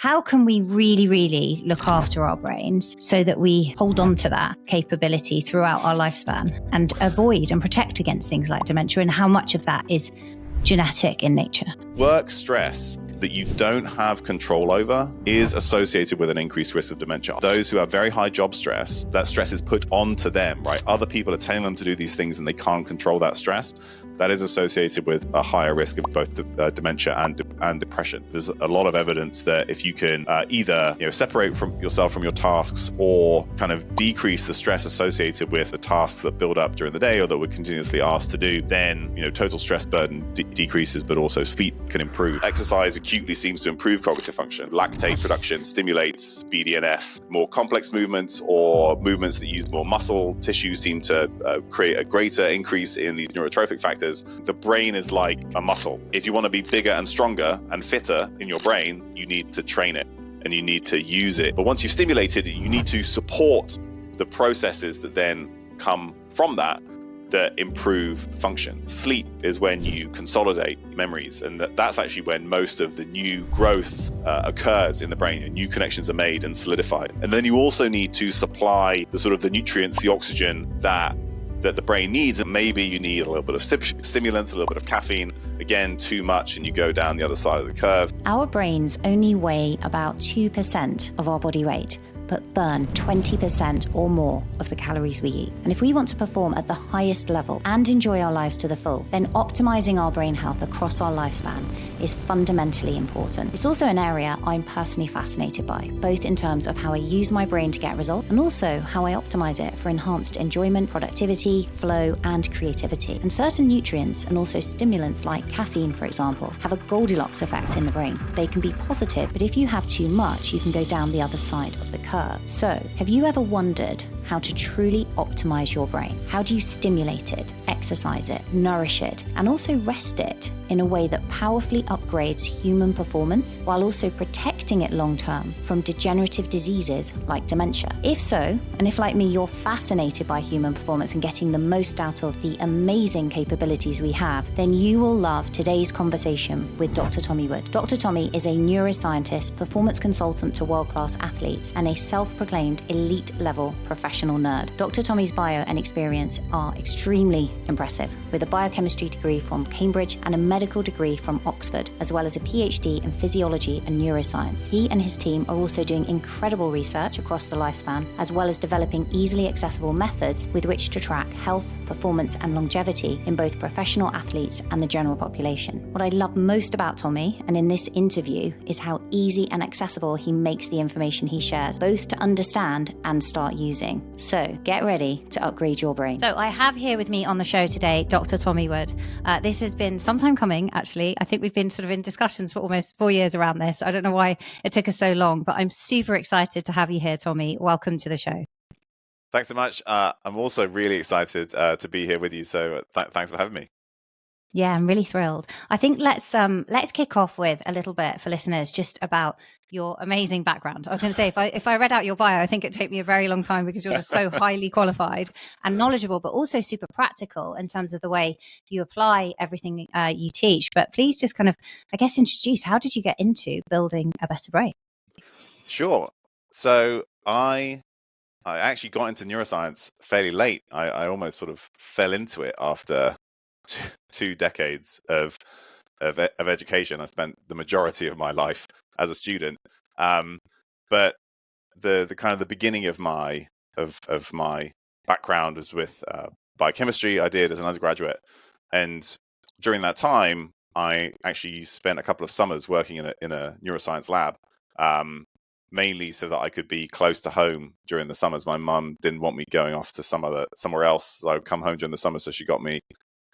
How can we really, really look after our brains so that we hold on to that capability throughout our lifespan and avoid and protect against things like dementia, and how much of that is genetic in nature? Work stress that you don't have control over is associated with an increased risk of dementia. Those who have very high job stress, that stress is put onto them, right? Other people are telling them to do these things and they can't control that stress. That is associated with a higher risk of both dementia and depression. There's a lot of evidence that if you can either separate yourself from your tasks or kind of decrease the stress associated with the tasks that build up during the day or that we're continuously asked to do, then total stress burden decreases, but also sleep can improve. Exercise acutely seems to improve cognitive function. Lactate production stimulates BDNF. More complex movements or movements that use more muscle tissue seem to create a greater increase in these neurotrophic factors. The brain is like a muscle. If you want to be bigger and stronger and fitter in your brain, you need to train it and you need to use it. But once you've stimulated it, you need to support the processes that then come from that improve function. Sleep is when you consolidate memories, and that's actually when most of the new growth occurs in the brain and new connections are made and solidified. And then you also need to supply the nutrients, the oxygen that the brain needs, and maybe you need a little bit of stimulants, a little bit of caffeine. Again, too much and you go down the other side of the curve. Our brains only weigh about 2% of our body weight, but burn 20% or more of the calories we eat. And if we want to perform at the highest level and enjoy our lives to the full, then optimizing our brain health across our lifespan is fundamentally important. It's also an area I'm personally fascinated by, both in terms of how I use my brain to get results and also how I optimize it for enhanced enjoyment, productivity, flow, and creativity. And certain nutrients and also stimulants like caffeine, for example, have a Goldilocks effect in the brain. They can be positive, but if you have too much, you can go down the other side of the curve. So, have you ever wondered how to truly optimize your brain? How do you stimulate it, exercise it, nourish it, and also rest it in a way that powerfully upgrades human performance while also protecting it long-term from degenerative diseases like dementia? If so, and if like me, you're fascinated by human performance and getting the most out of the amazing capabilities we have, then you will love today's conversation with Dr. Tommy Wood. Dr. Tommy is a neuroscientist, performance consultant to world-class athletes, and a self-proclaimed elite-level professional nerd. Dr. Tommy's bio and experience are extremely impressive, with a biochemistry degree from Cambridge and a medical degree from Oxford, as well as a PhD in physiology and neuroscience. He and his team are also doing incredible research across the lifespan, as well as developing easily accessible methods with which to track health, performance, and longevity in both professional athletes and the general population. What I love most about Tommy, and in this interview, is how easy and accessible he makes the information he shares, both to understand and start using. So get ready to upgrade your brain. So I have here with me on the show today, Dr. Tommy Wood. This has been some time coming, actually. I think we've been sort of in discussions for almost 4 years around this. I don't know why it took us so long, but I'm super excited to have you here, Tommy. Welcome to the show. Thanks so much. I'm also really excited to be here with you. So thanks for having me. Yeah, I'm really thrilled. I think let's kick off with a little bit for listeners just about your amazing background. I was going to say, if I read out your bio, I think it'd take me a very long time because you're just so highly qualified and knowledgeable, but also super practical in terms of the way you apply everything you teach. But please just kind of, I guess, introduce, how did you get into building a better brain? Sure. So I actually got into neuroscience fairly late. I almost sort of fell into it after 2 decades of education. I spent the majority of my life as a student, but the kind of the beginning of my background was with biochemistry. I did as an undergraduate, and during that time, I actually spent a couple of summers working in a neuroscience lab. Mainly so that I could be close to home during the summers. My mum didn't want me going off to somewhere else, so I would come home during the summer. So she got me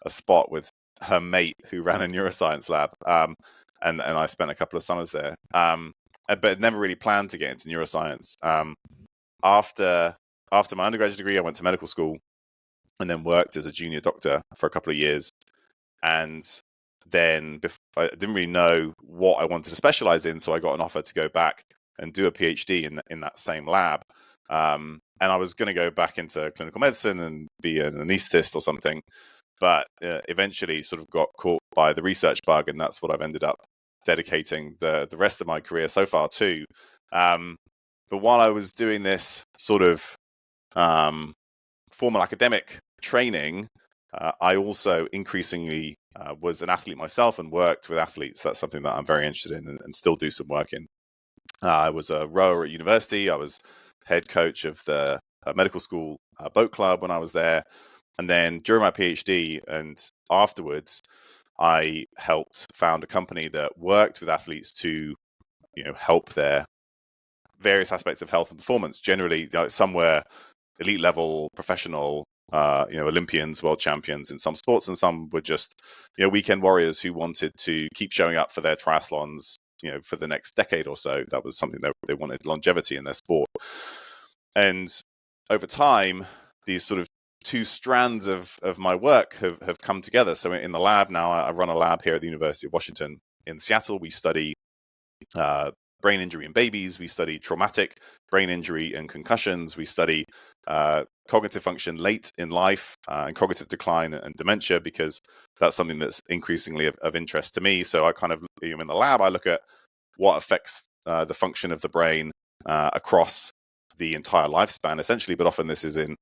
a spot with her mate who ran a neuroscience lab, and I spent a couple of summers there. But never really planned to get into neuroscience. After my undergraduate degree, I went to medical school and then worked as a junior doctor for a couple of years. And then I didn't really know what I wanted to specialize in, so I got an offer to go back and do a PhD in that same lab. And I was going to go back into clinical medicine and be an anaesthetist or something, but eventually sort of got caught by the research bug, and that's what I've ended up dedicating the rest of my career so far to. But while I was doing this sort of formal academic training, I also increasingly was an athlete myself and worked with athletes. That's something that I'm very interested in and still do some work in. I was a rower at university. I was head coach of the medical school boat club when I was there. And then during my PhD and afterwards, I helped found a company that worked with athletes to, help their various aspects of health and performance. Generally, some were elite level, professional, Olympians, world champions in some sports, and some were just, weekend warriors who wanted to keep showing up for their triathlons, for the next decade or so. That was something that they wanted, longevity in their sport. And over time, these sort of two strands of my work have come together. So in the lab now, I run a lab here at the University of Washington in Seattle. We study brain injury in babies. We study traumatic brain injury and concussions. We study cognitive function late in life and cognitive decline and dementia, because that's something that's increasingly of interest to me. So I kind of, in the lab, I look at what affects the function of the brain across the entire lifespan, essentially. But often this is in,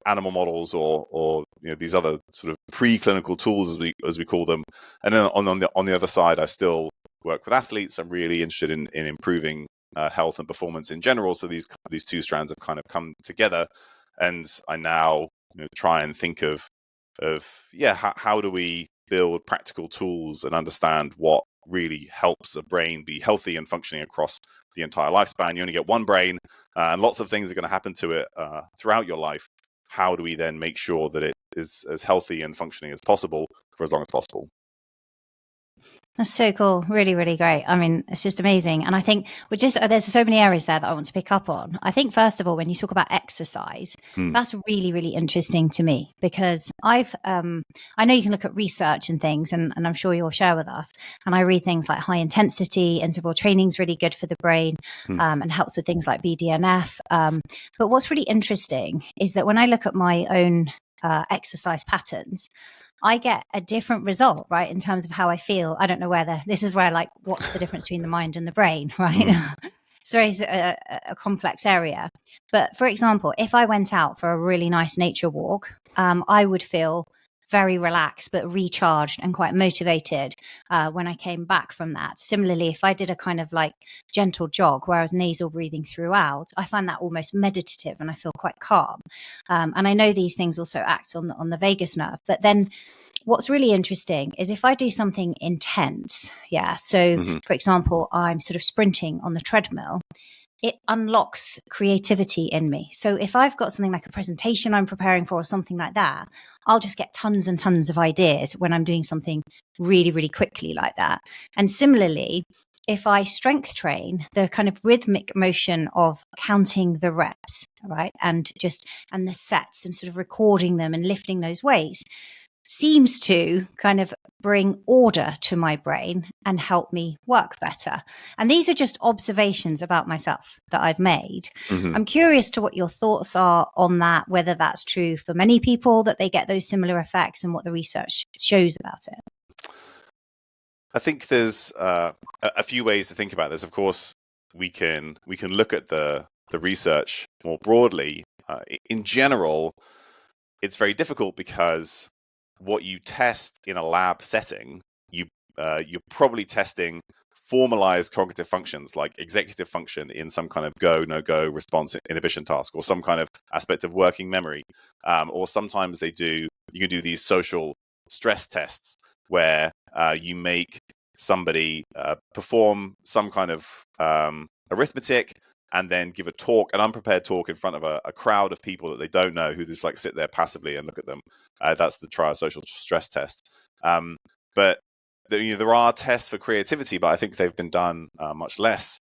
animal models or these other sort of preclinical tools, as we call them. And then on the other side, I still work with athletes. I'm really interested in improving health and performance in general. So these two strands have kind of come together, and I now try and think of how do we build practical tools and understand what really helps a brain be healthy and functioning across the entire lifespan. You only get one brain, and lots of things are going to happen to it throughout your life. How do we then make sure that it is as healthy and functioning as possible for as long as possible? That's so cool. Really, really great. I mean, it's just amazing. And I think there's so many areas there that I want to pick up on. I think, first of all, when you talk about exercise, that's really, really interesting to me, because I know you can look at research and things, and I'm sure you'll share with us. And I read things like high intensity interval training is really good for the brain and helps with things like BDNF. But what's really interesting is that when I look at my own exercise patterns, I get a different result, right, in terms of how I feel. I don't know this is where, like, what's the difference between the mind and the brain, right? So it's a complex area. But for example, if I went out for a really nice nature walk, I would feel very relaxed but recharged and quite motivated when I came back from that. Similarly, if I did a kind of like gentle jog where I was nasal breathing throughout, I find that almost meditative and I feel quite calm. And I know these things also act on the vagus nerve. But then what's really interesting is if I do something intense, so for example, I'm sort of sprinting on the treadmill, it unlocks creativity in me. So if I've got something like a presentation I'm preparing for or something like that, I'll just get tons and tons of ideas when I'm doing something really, really quickly like that. And similarly, if I strength train, the kind of rhythmic motion of counting the reps, right, and the sets and sort of recording them and lifting those weights seems to kind of bring order to my brain and help me work better. And these are just observations about myself that I've made. I'm curious to what your thoughts are on that, whether that's true for many people, that they get those similar effects, and what the research shows about it. I think there's a few ways to think about this. Of course, we can look at the research more broadly. In general, it's very difficult because what you test in a lab setting, you're probably testing formalized cognitive functions like executive function in some kind of go, no-go response inhibition task, or some kind of aspect of working memory. Or sometimes you can do these social stress tests where you make somebody perform some kind of arithmetic and then give an unprepared talk in front of a crowd of people that they don't know, who just like sit there passively and look at them. That's the trial-social stress test. But there are tests for creativity, but I think they've been done much less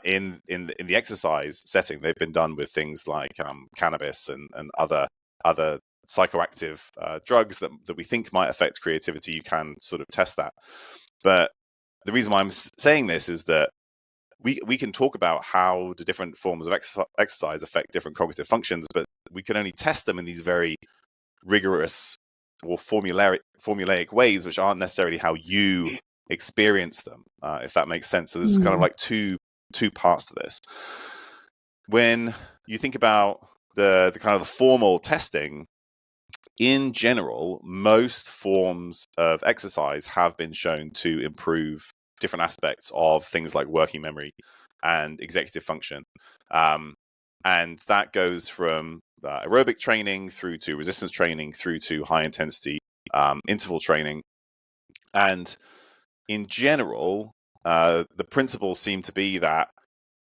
in the exercise setting. They've been done with things like cannabis and other psychoactive drugs that we think might affect creativity. You can sort of test that. But the reason why I'm saying this is that we can talk about how the different forms of exercise affect different cognitive functions, but we can only test them in these very rigorous or formulaic ways, which aren't necessarily how you experience them, if that makes sense. So there's kind of like two parts to this. When you think about the kind of the formal testing, in general, most forms of exercise have been shown to improve different aspects of things like working memory and executive function. And that goes from aerobic training through to resistance training through to high intensity interval training. And in general, the principles seem to be that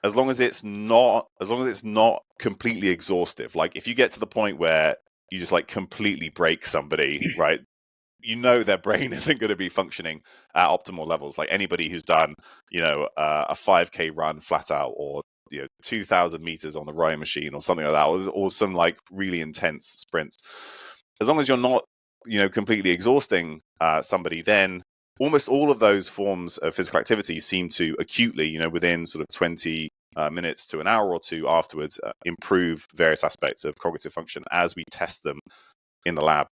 as long as it's not completely exhaustive, like if you get to the point where you just like completely break somebody, right? You know their brain isn't going to be functioning at optimal levels. Like anybody who's done, a 5K run flat out, or 2,000 meters on the rowing machine or something like that, or some like really intense sprints. As long as you're not, completely exhausting somebody, then almost all of those forms of physical activity seem to acutely, within sort of 20 minutes to an hour or two afterwards, improve various aspects of cognitive function as we test them in the lab.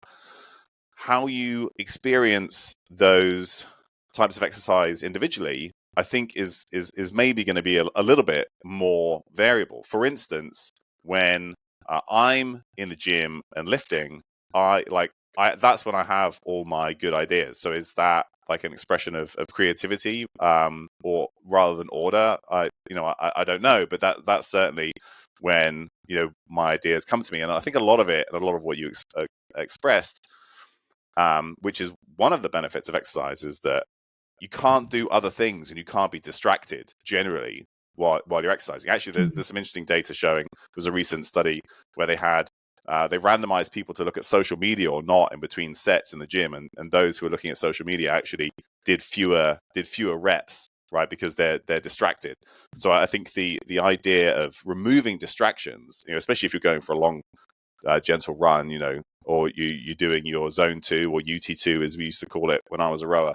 How you experience those types of exercise individually, I think is maybe going to be a little bit more variable. For instance, when I'm in the gym and lifting, that's when I have all my good ideas. So is that like an expression of creativity, or rather than order? I don't know, but that's certainly when my ideas come to me. And I think a lot of it, and a lot of what you expressed, which is one of the benefits of exercise, is that you can't do other things and you can't be distracted generally while you're exercising. Actually, there's some interesting data showing, there was a recent study where they randomized people to look at social media or not in between sets in the gym, and those who were looking at social media actually did fewer reps, right? Because they're distracted. So I think the idea of removing distractions, especially if you're going for a long gentle run, or you're doing your zone 2 or UT2 as we used to call it when I was a rower,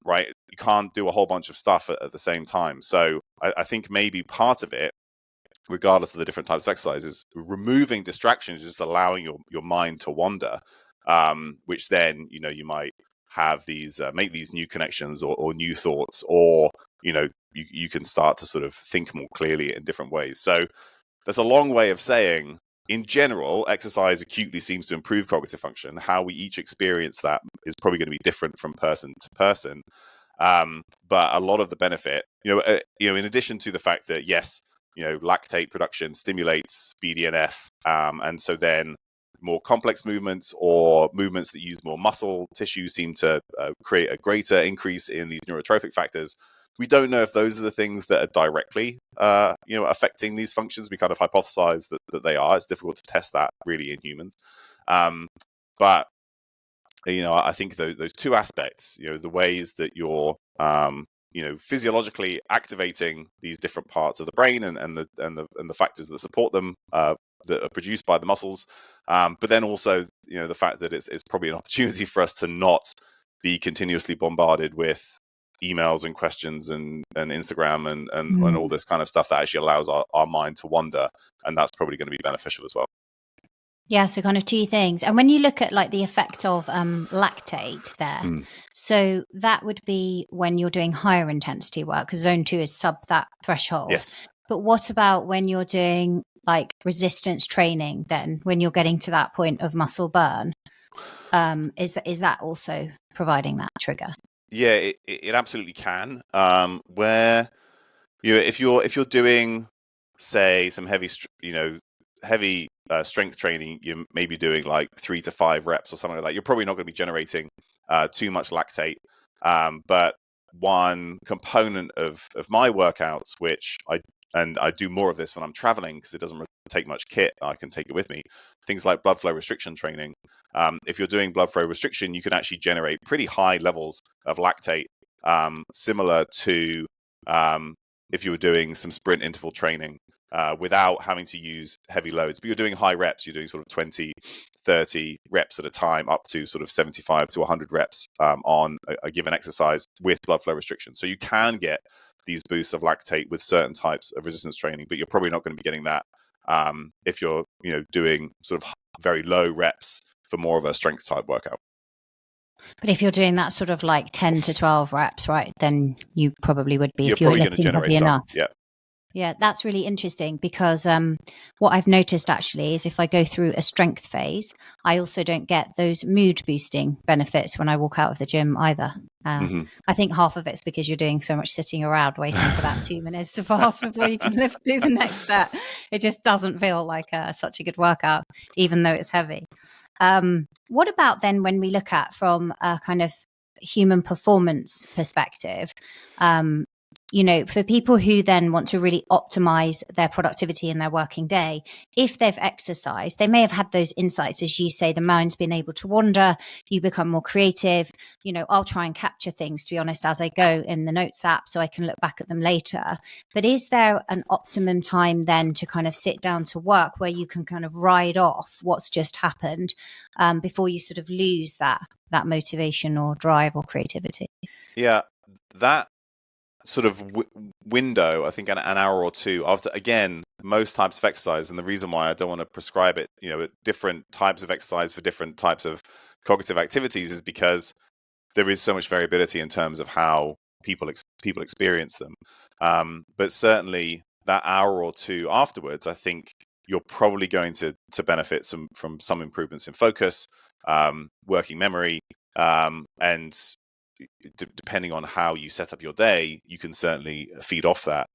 right? You can't do a whole bunch of stuff at the same time. So I think maybe part of it, regardless of the different types of exercises, removing distractions, just allowing your mind to wander, which then you might have these make these new connections or new thoughts, or you can start to sort of think more clearly in different ways. So that's a long way of saying, in general, exercise acutely seems to improve cognitive function. How we each experience that is probably going to be different from person to person. But a lot of the benefit, in addition to the fact that yes, lactate production stimulates BDNF, and so then more complex movements or movements that use more muscle tissue seem to create a greater increase in these neurotrophic factors. We don't know if those are the things that are directly, affecting these functions. We kind of hypothesize that they are. It's difficult to test that really in humans. But I think those two aspects, the ways that you're, physiologically activating these different parts of the brain and the factors that support them, that are produced by the muscles, but then also, the fact that it's probably an opportunity for us to not be continuously bombarded with emails and questions and Instagram and all this kind of stuff that actually allows our mind to wander, and that's probably going to be beneficial as well. Yeah, so kind of two things. And when you look at like the effect of lactate there, so that would be when you're doing higher intensity work, because zone 2 is sub that threshold. Yes. But what about when you're doing like resistance training, then when you're getting to that point of muscle burn? Is that also providing that trigger? Yeah, it absolutely can. Where if you're doing, say, some heavy strength training, you may be doing like 3 to 5 reps or something like that. You're probably not going to be generating too much lactate. But one component of my workouts, which I do more of this when I'm traveling because it doesn't take much kit, I can take it with me. Things like blood flow restriction training. If you're doing blood flow restriction, you can actually generate pretty high levels of lactate, similar to if you were doing some sprint interval training, without having to use heavy loads. But you're doing high reps, you're doing sort of 20, 30 reps at a time, up to sort of 75 to 100 reps on a given exercise with blood flow restriction. So you can get these boosts of lactate with certain types of resistance training, but you're probably not going to be getting that if you're doing sort of very low reps for more of a strength type workout. But if you're doing that sort of like 10 to 12 reps, right, then you probably would be, You're if you were probably going to lifting generate heavy some. enough. Yeah. Yeah, that's really interesting because what I've noticed actually is if I go through a strength phase, I also don't get those mood boosting benefits when I walk out of the gym either. I think half of it's because you're doing so much sitting around waiting for that 2 minutes to pass before you can do the next set. It just doesn't feel like such a good workout, even though it's heavy. What about then when we look at from a kind of human performance perspective? For people who then want to really optimize their productivity in their working day, if they've exercised, they may have had those insights, as you say, the mind's been able to wander, you become more creative. I'll try and capture things, to be honest, as I go in the notes app so I can look back at them later. But is there an optimum time then to kind of sit down to work where you can kind of ride off what's just happened before you sort of lose that motivation or drive or creativity? Yeah, that sort of window, I think an hour or two after, again, most types of exercise, and the reason why I don't want to prescribe it, different types of exercise for different types of cognitive activities is because there is so much variability in terms of how people experience them. But certainly that hour or two afterwards, I think you're probably going to benefit from some improvements in focus, working memory, and depending on how you set up your day, you can certainly feed off that.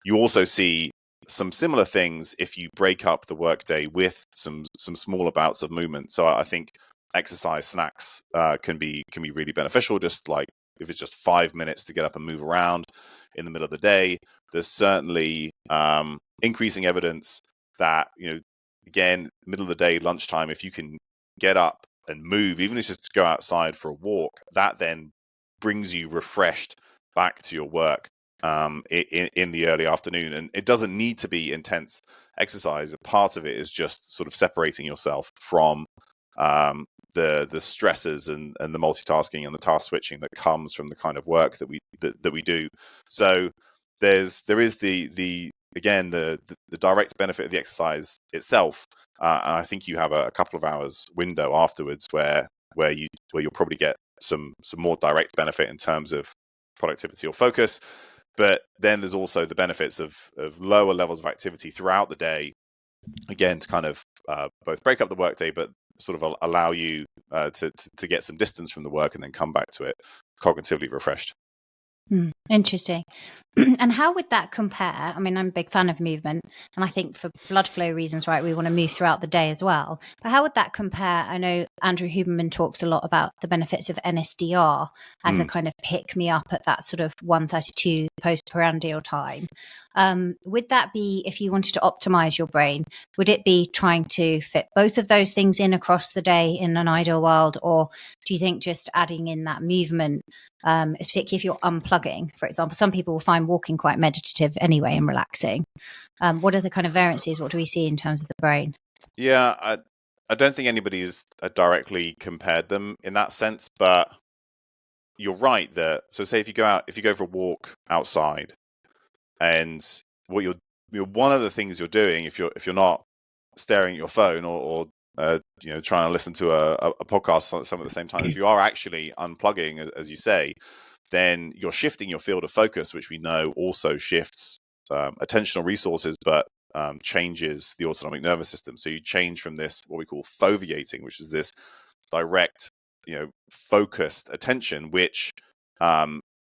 You also see some similar things if you break up the workday with some smaller bouts of movement. So I think exercise snacks can be really beneficial. Just like if it's just 5 minutes to get up and move around in the middle of the day, there's certainly increasing evidence that again, middle of the day, lunchtime, if you can get up and move, even if it's just to go outside for a walk, that then brings you refreshed back to your work in the early afternoon. And it doesn't need to be intense exercise. Part of it is just sort of separating yourself from the stresses and the multitasking and the task switching that comes from the kind of work that we do. So there is the direct benefit of the exercise itself, and I think you have a couple of hours window afterwards where you'll probably get some more direct benefit in terms of productivity or focus. But then there's also the benefits of lower levels of activity throughout the day, again, to kind of both break up the workday, but sort of allow you to get some distance from the work and then come back to it cognitively refreshed. Interesting. And how would that compare? I mean, I'm a big fan of movement, and I think for blood flow reasons, right, we want to move throughout the day as well. But how would that compare? I know Andrew Huberman talks a lot about the benefits of NSDR as a kind of pick me up at that sort of 1:32 postprandial time. Would that be, if you wanted to optimize your brain, would it be trying to fit both of those things in across the day in an ideal world? Or do you think just adding in that movement, particularly if you're unplugging, for example, some people will find walking quite meditative anyway and relaxing. What are the kind of variances? What do we see in terms of the brain? Yeah, I don't think anybody's directly compared them in that sense, but you're right that, so say if you go for a walk outside, and what one of the things you're doing, if you're not staring at your phone or trying to listen to a podcast some at the same time, if you are actually unplugging, as you say, then you're shifting your field of focus, which we know also shifts attentional resources, but changes the autonomic nervous system. So you change from this, what we call foveating, which is this direct, focused attention, which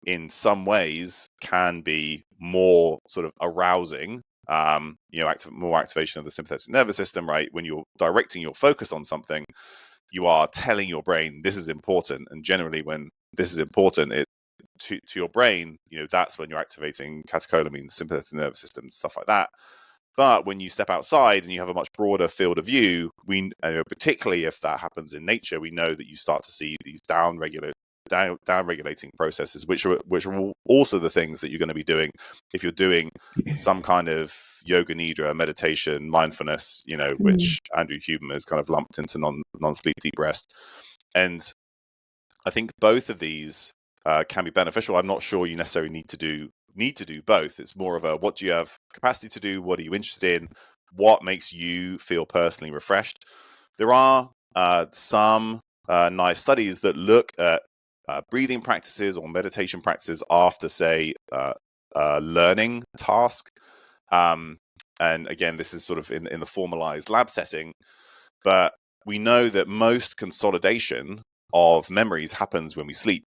in some ways can be more sort of arousing, more activation of the sympathetic nervous system, right? When you're directing your focus on something, you are telling your brain this is important. And generally when this is important, to your brain, that's when you're activating catecholamines, sympathetic nervous system, stuff like that. But when you step outside and you have a much broader field of view, particularly if that happens in nature, we know that you start to see these down-regulating processes, which are also the things that you're going to be doing if you're doing some kind of yoga nidra, meditation, mindfulness, which Andrew Huberman has kind of lumped into non-sleep deep rest. And I think both of these can be beneficial. I'm not sure you necessarily need to do both. It's more of a, what do you have capacity to do? What are you interested in? What makes you feel personally refreshed? There are some nice studies that look at breathing practices or meditation practices after, say, learning task. And again, this is sort of in the formalized lab setting, but we know that most consolidation of memories happens when we sleep.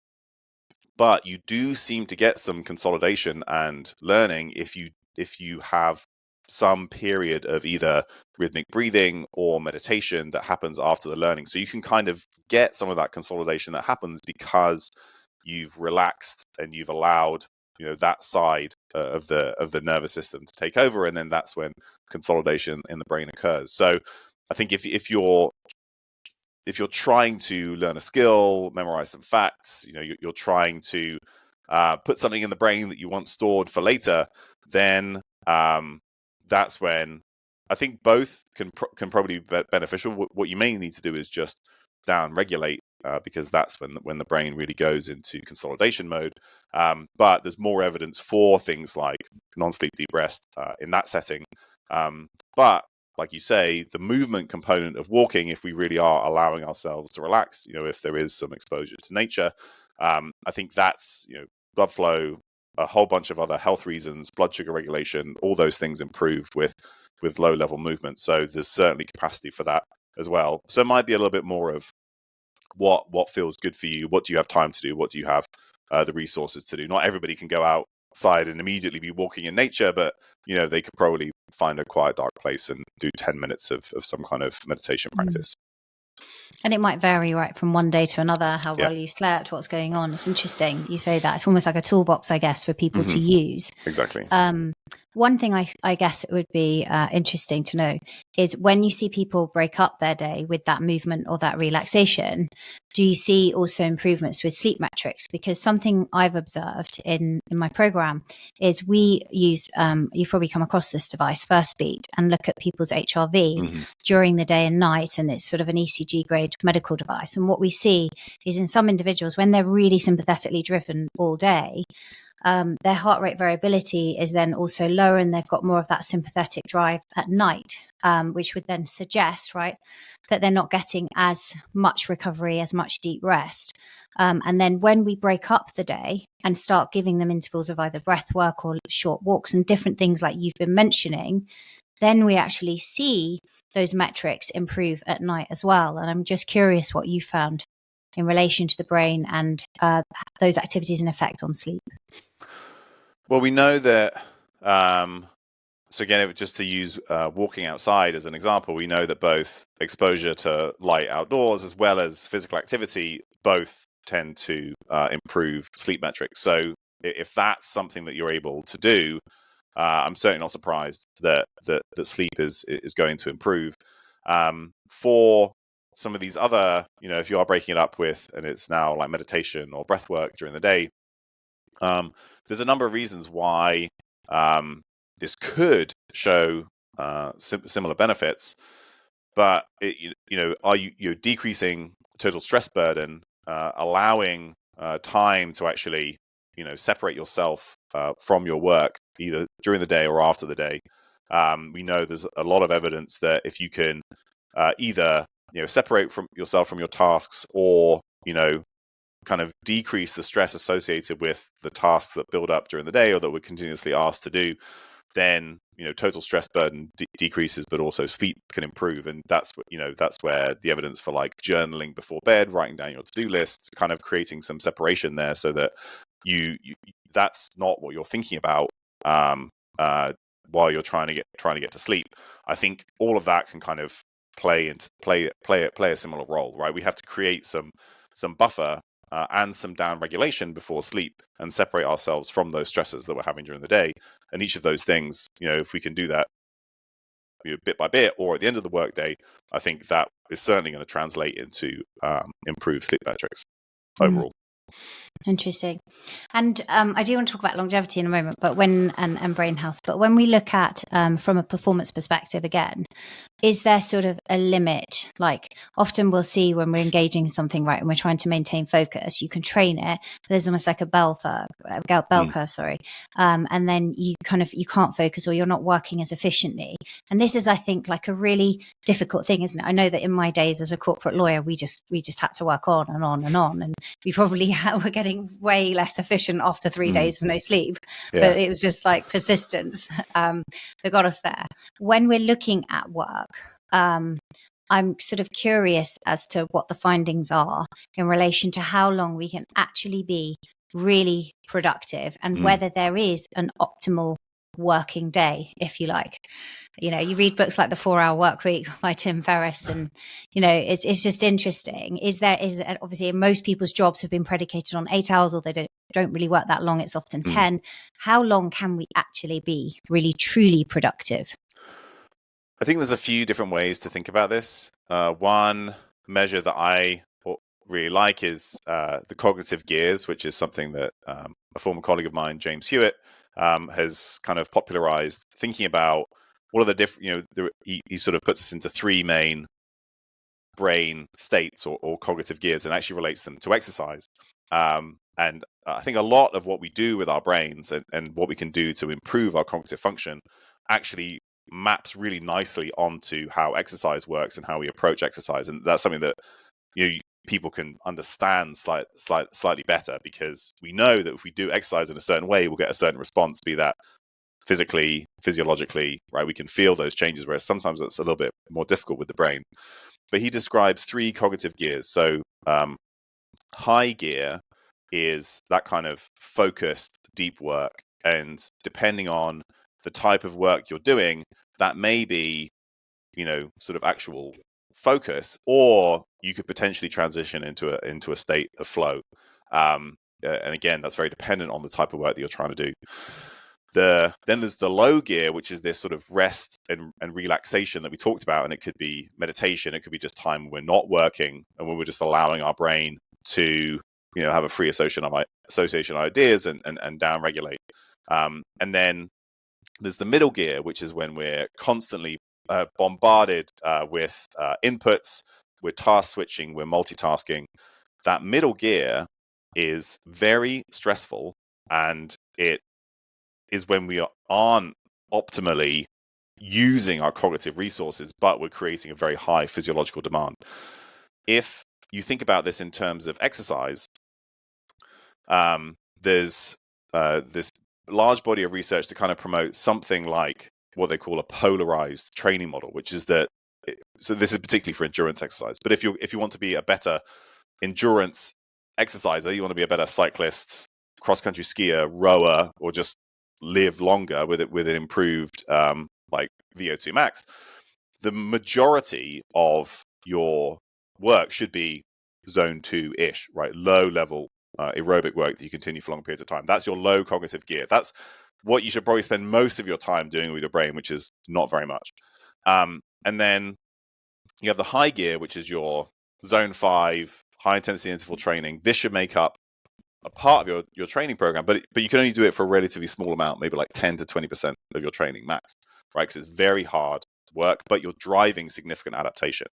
But you do seem to get some consolidation and learning if you have some period of either rhythmic breathing or meditation that happens after the learning. So you can kind of get some of that consolidation that happens because you've relaxed and you've allowed that side of the nervous system to take over, and then that's when consolidation in the brain occurs. So I think if you're trying to learn a skill, memorize some facts, you're trying to put something in the brain that you want stored for later, then that's when I think both can probably be beneficial. What you may need to do is just down regulate, because that's when the brain really goes into consolidation mode. But there's more evidence for things like non-sleep deep rest in that setting. But like you say, the movement component of walking, if we really are allowing ourselves to relax, if there is some exposure to nature, I think that's, blood flow, a whole bunch of other health reasons, blood sugar regulation, all those things improved with low level movement. So there's certainly capacity for that as well. So it might be a little bit more of what feels good for you. What do you have time to do? What do you have the resources to do? Not everybody can go outside and immediately be walking in nature, but they could probably find a quiet, dark place and do 10 minutes of some kind of meditation practice. And it might vary, right, from one day to another, how well you slept, what's going on. It's interesting you say that. It's almost like a toolbox, I guess, for people to use. Exactly. One thing I guess it would be interesting to know is when you see people break up their day with that movement or that relaxation, do you see also improvements with sleep metrics? Because something I've observed in my program is we use, you've probably come across this device, First Beat, and look at people's HRV during the day and night. And it's sort of an ECG grade medical device. And what we see is in some individuals, when they're really sympathetically driven all day, their heart rate variability is then also lower, and they've got more of that sympathetic drive at night, which would then suggest, right, that they're not getting as much recovery, as much deep rest. And then when we break up the day and start giving them intervals of either breath work or short walks and different things like you've been mentioning, then we actually see those metrics improve at night as well. And I'm just curious what you found in relation to the brain and those activities and effect on sleep. Well, we know that, so again, just to use walking outside as an example, we know that both exposure to light outdoors as well as physical activity both tend to improve sleep metrics. So if that's something that you're able to do, I'm certainly not surprised that sleep is going to improve. For some of these other, if you are breaking it up with, and it's now like meditation or breath work during the day, there's a number of reasons why this could show similar benefits, but you're decreasing total stress burden, allowing time to actually separate yourself from your work either during the day or after the day. We know there's a lot of evidence that if you can either separate from yourself from your tasks, or kind of decrease the stress associated with the tasks that build up during the day or that we're continuously asked to do, then total stress burden decreases, but also sleep can improve. And that's where the evidence for like journaling before bed, writing down your to-do list, kind of creating some separation there, so that you that's not what you're thinking about while you're trying to get to sleep. I think all of that can kind of play a similar role, right? We have to create some buffer and some down regulation before sleep, and separate ourselves from those stresses that we're having during the day. And each of those things, if we can do that bit by bit or at the end of the workday, I think that is certainly going to translate into improved sleep metrics overall. Interesting. And I do want to talk about longevity in a moment, but and brain health. But when we look at from a performance perspective, again, is there sort of a limit? Like often we'll see when we're engaging in something, right, and we're trying to maintain focus, you can train it, but there's almost like a bell curve, sorry. And then you can't focus, or you're not working as efficiently. And this is, I think, like a really difficult thing, isn't it? I know that in my days as a corporate lawyer, we just had to work on and on and on. And we probably were getting way less efficient after 3 days of no sleep. Yeah. But it was just like persistence that got us there. When we're looking at work, I'm sort of curious as to what the findings are in relation to how long we can actually be really productive, and whether there is an optimal working day, if you like. You know, you read books like The 4-Hour Workweek by Tim Ferriss, and you know, it's just interesting. Is obviously most people's jobs have been predicated on 8 hours, or they don't really work that long. It's often 10. How long can we actually be really truly productive? I think there's a few different ways to think about this. One measure that I really like is the cognitive gears, which is something that a former colleague of mine, James Hewitt, has kind of popularized, thinking about what are the different, he sort of puts us into 3 main brain states or cognitive gears, and actually relates them to exercise. And I think a lot of what we do with our brains and what we can do to improve our cognitive function actually maps really nicely onto how exercise works and how we approach exercise. And that's something that people can understand slightly better, because we know that if we do exercise in a certain way, we'll get a certain response, be that physically, physiologically, right? We can feel those changes, whereas sometimes it's a little bit more difficult with the brain. But he describes 3 cognitive gears. So high gear is that kind of focused, deep work. And depending on the type of work you're doing, that may be, sort of actual focus, or you could potentially transition into a state of flow. And again, that's very dependent on the type of work that you're trying to do. Then there's the low gear, which is this sort of rest and relaxation that we talked about. And it could be meditation. It could be just time when we're not working and when we're just allowing our brain to, have a free association of ideas and down-regulate. And then there's the middle gear, which is when we're constantly bombarded with inputs, we're task switching, we're multitasking. That middle gear is very stressful, and it is when we aren't optimally using our cognitive resources, but we're creating a very high physiological demand. If you think about this in terms of exercise, there's this large body of research to kind of promote something like what they call a polarized training model, which is that, so this is particularly for endurance exercise, but if you want to be a better endurance exerciser, you want to be a better cyclist, cross-country skier, rower, or just live longer with an improved like VO2 max, the majority of your work should be zone 2-ish, right? Low level aerobic work that you continue for long periods of time. That's your low cognitive gear. That's what you should probably spend most of your time doing with your brain, which is not very much. And then you have the high gear, which is your zone 5, high intensity interval training. This should make up a part of your training program, but you can only do it for a relatively small amount, maybe like 10 to 20% of your training max, right? Because it's very hard work, but you're driving significant adaptation.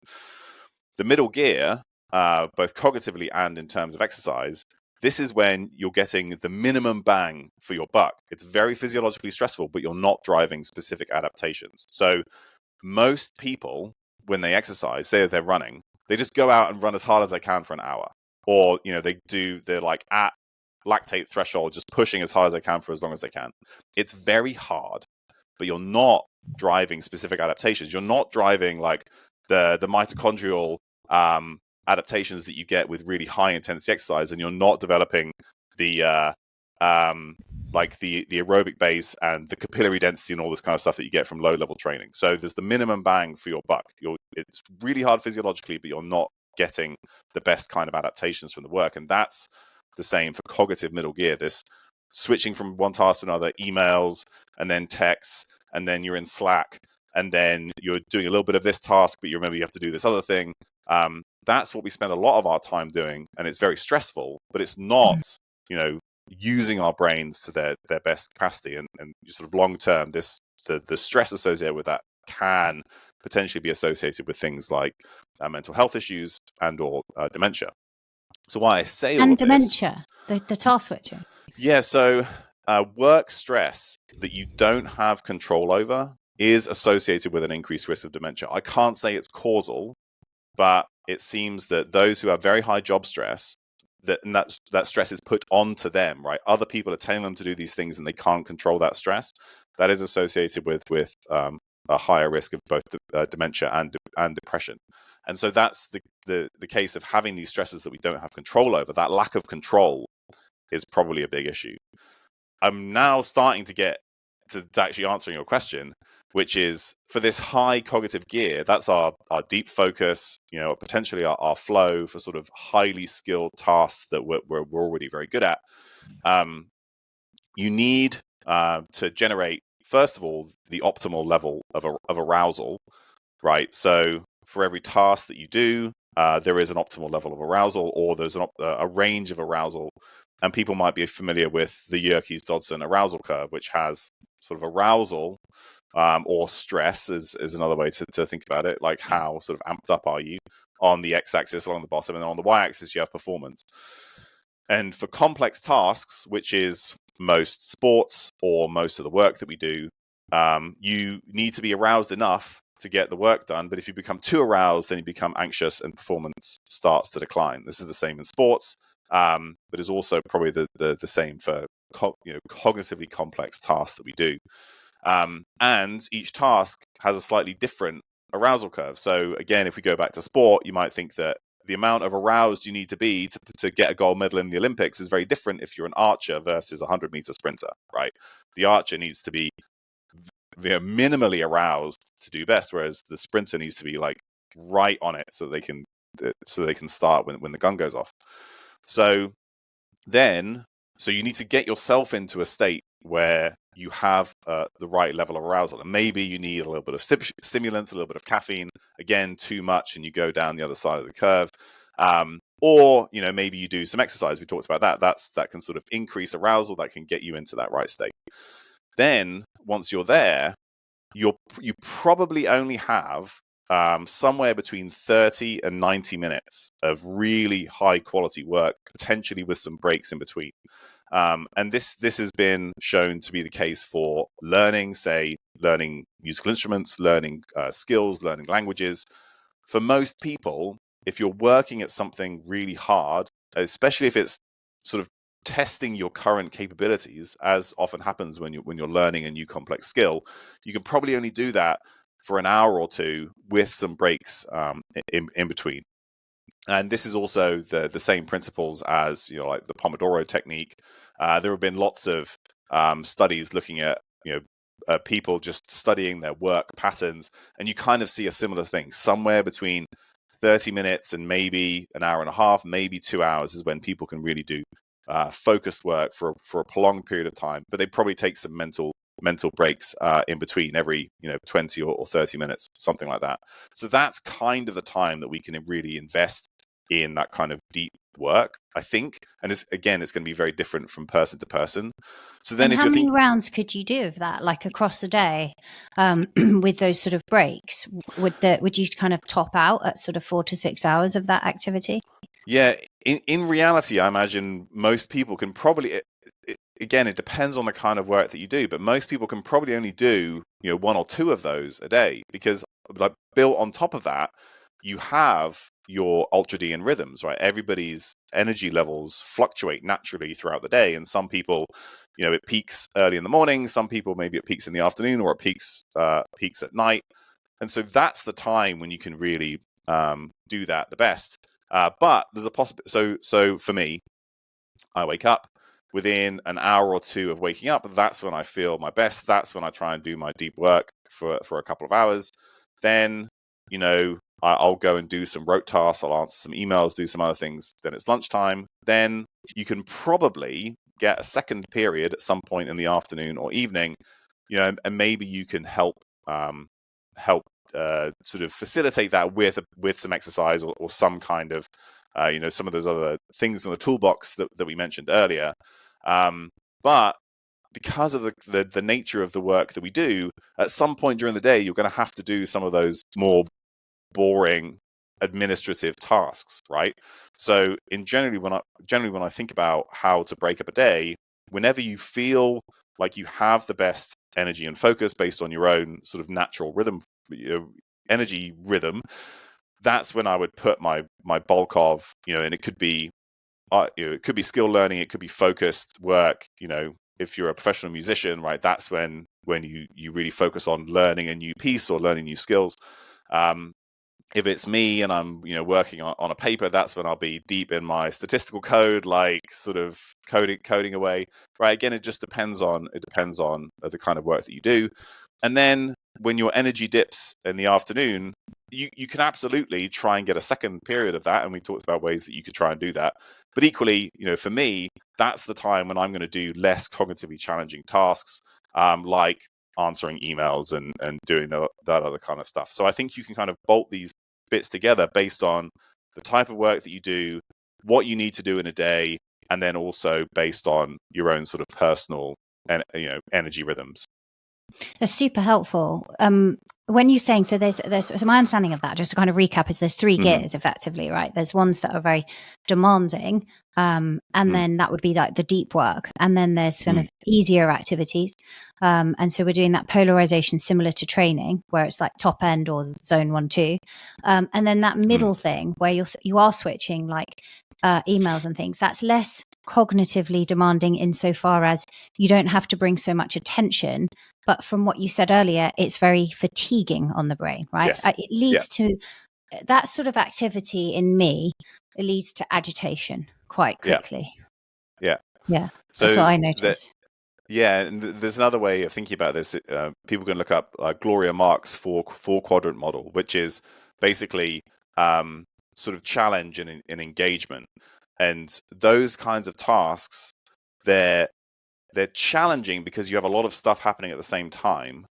The middle gear, both cognitively and in terms of exercise, this is when you're getting the minimum bang for your buck. It's very physiologically stressful, but you're not driving specific adaptations. So most people, when they exercise, say that they're running, they just go out and run as hard as they can for an hour. Or, they're like at lactate threshold, just pushing as hard as they can for as long as they can. It's very hard, but you're not driving specific adaptations. You're not driving like the mitochondrial adaptations that you get with really high intensity exercise, and you're not developing the aerobic base and the capillary density and all this kind of stuff that you get from low level training. So there's the minimum bang for your buck. It's really hard physiologically, but you're not getting the best kind of adaptations from the work. And that's the same for cognitive middle gear, this switching from one task to another, emails and then texts, and then you're in Slack, and then you're doing a little bit of this task, but you remember you have to do this other thing. That's what we spend a lot of our time doing, and it's very stressful, but it's not, using our brains to their best capacity. And sort of long term, the stress associated with that can potentially be associated with things like mental health issues and or dementia. So why I say all And of dementia, the task switching. Yeah, so work stress that you don't have control over is associated with an increased risk of dementia. I can't say it's causal, but it seems that those who have very high job stress, that stress is put onto them, right? Other people are telling them to do these things and they can't control that stress. That is associated with a higher risk of both dementia and depression. And so that's the case of having these stresses that we don't have control over. That lack of control is probably a big issue. I'm now starting to get to actually answering your question, which is for this high cognitive gear, that's our deep focus, potentially our flow for sort of highly skilled tasks that we're already very good at. You need to generate, first of all, the optimal level of arousal, right? So for every task that you do, there is an optimal level of arousal, or there's a range of arousal. And people might be familiar with the Yerkes-Dodson arousal curve, which has sort of arousal or stress is another way to think about it, like how sort of amped up are you on the x-axis along the bottom, and then on the y-axis you have performance. And for complex tasks, which is most sports or most of the work that we do, you need to be aroused enough to get the work done. But if you become too aroused, then you become anxious and performance starts to decline. This is the same in sports, but is also probably the same for cognitively complex tasks that we do. And each task has a slightly different arousal curve. So again, if we go back to sport, you might think that the amount of aroused you need to be to get a gold medal in the Olympics is very different if you're an archer versus a 100-meter sprinter, right? The archer needs to be minimally aroused to do best, whereas the sprinter needs to be like right on it so they can start when the gun goes off. So you need to get yourself into a state where you have the right level of arousal, and maybe you need a little bit of stimulants, a little bit of caffeine. Again, too much and you go down the other side of the curve. Or maybe you do some exercise. We talked about that can sort of increase arousal, that can get you into that right state. Then once you're there, you probably only have somewhere between 30 and 90 minutes of really high quality work, potentially with some breaks in between. And this has been shown to be the case for learning musical instruments, learning skills, learning languages. For most people, if you're working at something really hard, especially if it's sort of testing your current capabilities, as often happens when you're learning a new complex skill, you can probably only do that for an hour or two with some breaks in between. And this is also the same principles as like the Pomodoro technique. There have been lots of studies looking at people just studying their work patterns, and you kind of see a similar thing. Somewhere between 30 minutes and maybe an hour and a half, maybe 2 hours is when people can really do focused work for a prolonged period of time. But they probably take some mental breaks in between every 20 or 30 minutes, something like that. So that's kind of the time that we can really invest in that kind of deep work, I think. And it's going to be very different from person to person. So then, and how many rounds could you do of that, like across the day, with those sort of breaks? Would you kind of top out at sort of 4 to 6 hours of that activity? Yeah, in reality, I imagine most people can probably. Again, it depends on the kind of work that you do, but most people can probably only do 1 or 2 of those a day, because like built on top of that, you have your ultradian rhythms, right? Everybody's energy levels fluctuate naturally throughout the day, and some people, it peaks early in the morning. Some people maybe it peaks in the afternoon, or it peaks at night, and so that's the time when you can really do that the best. But there's a possibility. So for me, I wake up. Within an hour or two of waking up, that's when I feel my best. That's when I try and do my deep work for a couple of hours. Then, I'll go and do some rote tasks. I'll answer some emails, do some other things. Then it's lunchtime. Then you can probably get a second period at some point in the afternoon or evening, and maybe you can help sort of facilitate that with some exercise or some kind of, some of those other things in the toolbox that we mentioned earlier. But because of the nature of the work that we do, at some point during the day, you're going to have to do some of those more boring administrative tasks, right? So generally when I think about how to break up a day, whenever you feel like you have the best energy and focus based on your own sort of natural rhythm, energy rhythm, that's when I would put my bulk of, and it could be it could be skill learning, it could be focused work. If you're a professional musician, right, that's when you really focus on learning a new piece or learning new skills. If it's me and I'm working on a paper, that's when I'll be deep in my statistical code, like sort of coding away, right? Again, it depends on the kind of work that you do. And then when your energy dips in the afternoon, you can absolutely try and get a second period of that, and we talked about ways that you could try and do that. But equally, for me, that's the time when I'm going to do less cognitively challenging tasks, like answering emails and doing that other kind of stuff. So I think you can kind of bolt these bits together based on the type of work that you do, what you need to do in a day, and then also based on your own sort of personal and energy rhythms. That's super helpful. When you're saying, so my understanding of that, just to kind of recap, is there's three gears effectively, right? There's ones that are very demanding, and then that would be like the deep work, and then there's kind of easier activities, and so we're doing that polarization similar to training, where it's like top end or zone 1, 2, and then that middle thing where you are switching like emails and things. That's less cognitively demanding insofar as you don't have to bring so much attention. But from what you said earlier, it's very fatiguing on the brain, right? Yes. It leads to that sort of activity in me. It leads to agitation quite quickly. Yeah. So that's what I noticed. And there's another way of thinking about this. People can look up Gloria Mark's four quadrant model, which is basically sort of challenge and engagement. And those kinds of tasks, they're challenging because you have a lot of stuff happening at the same time,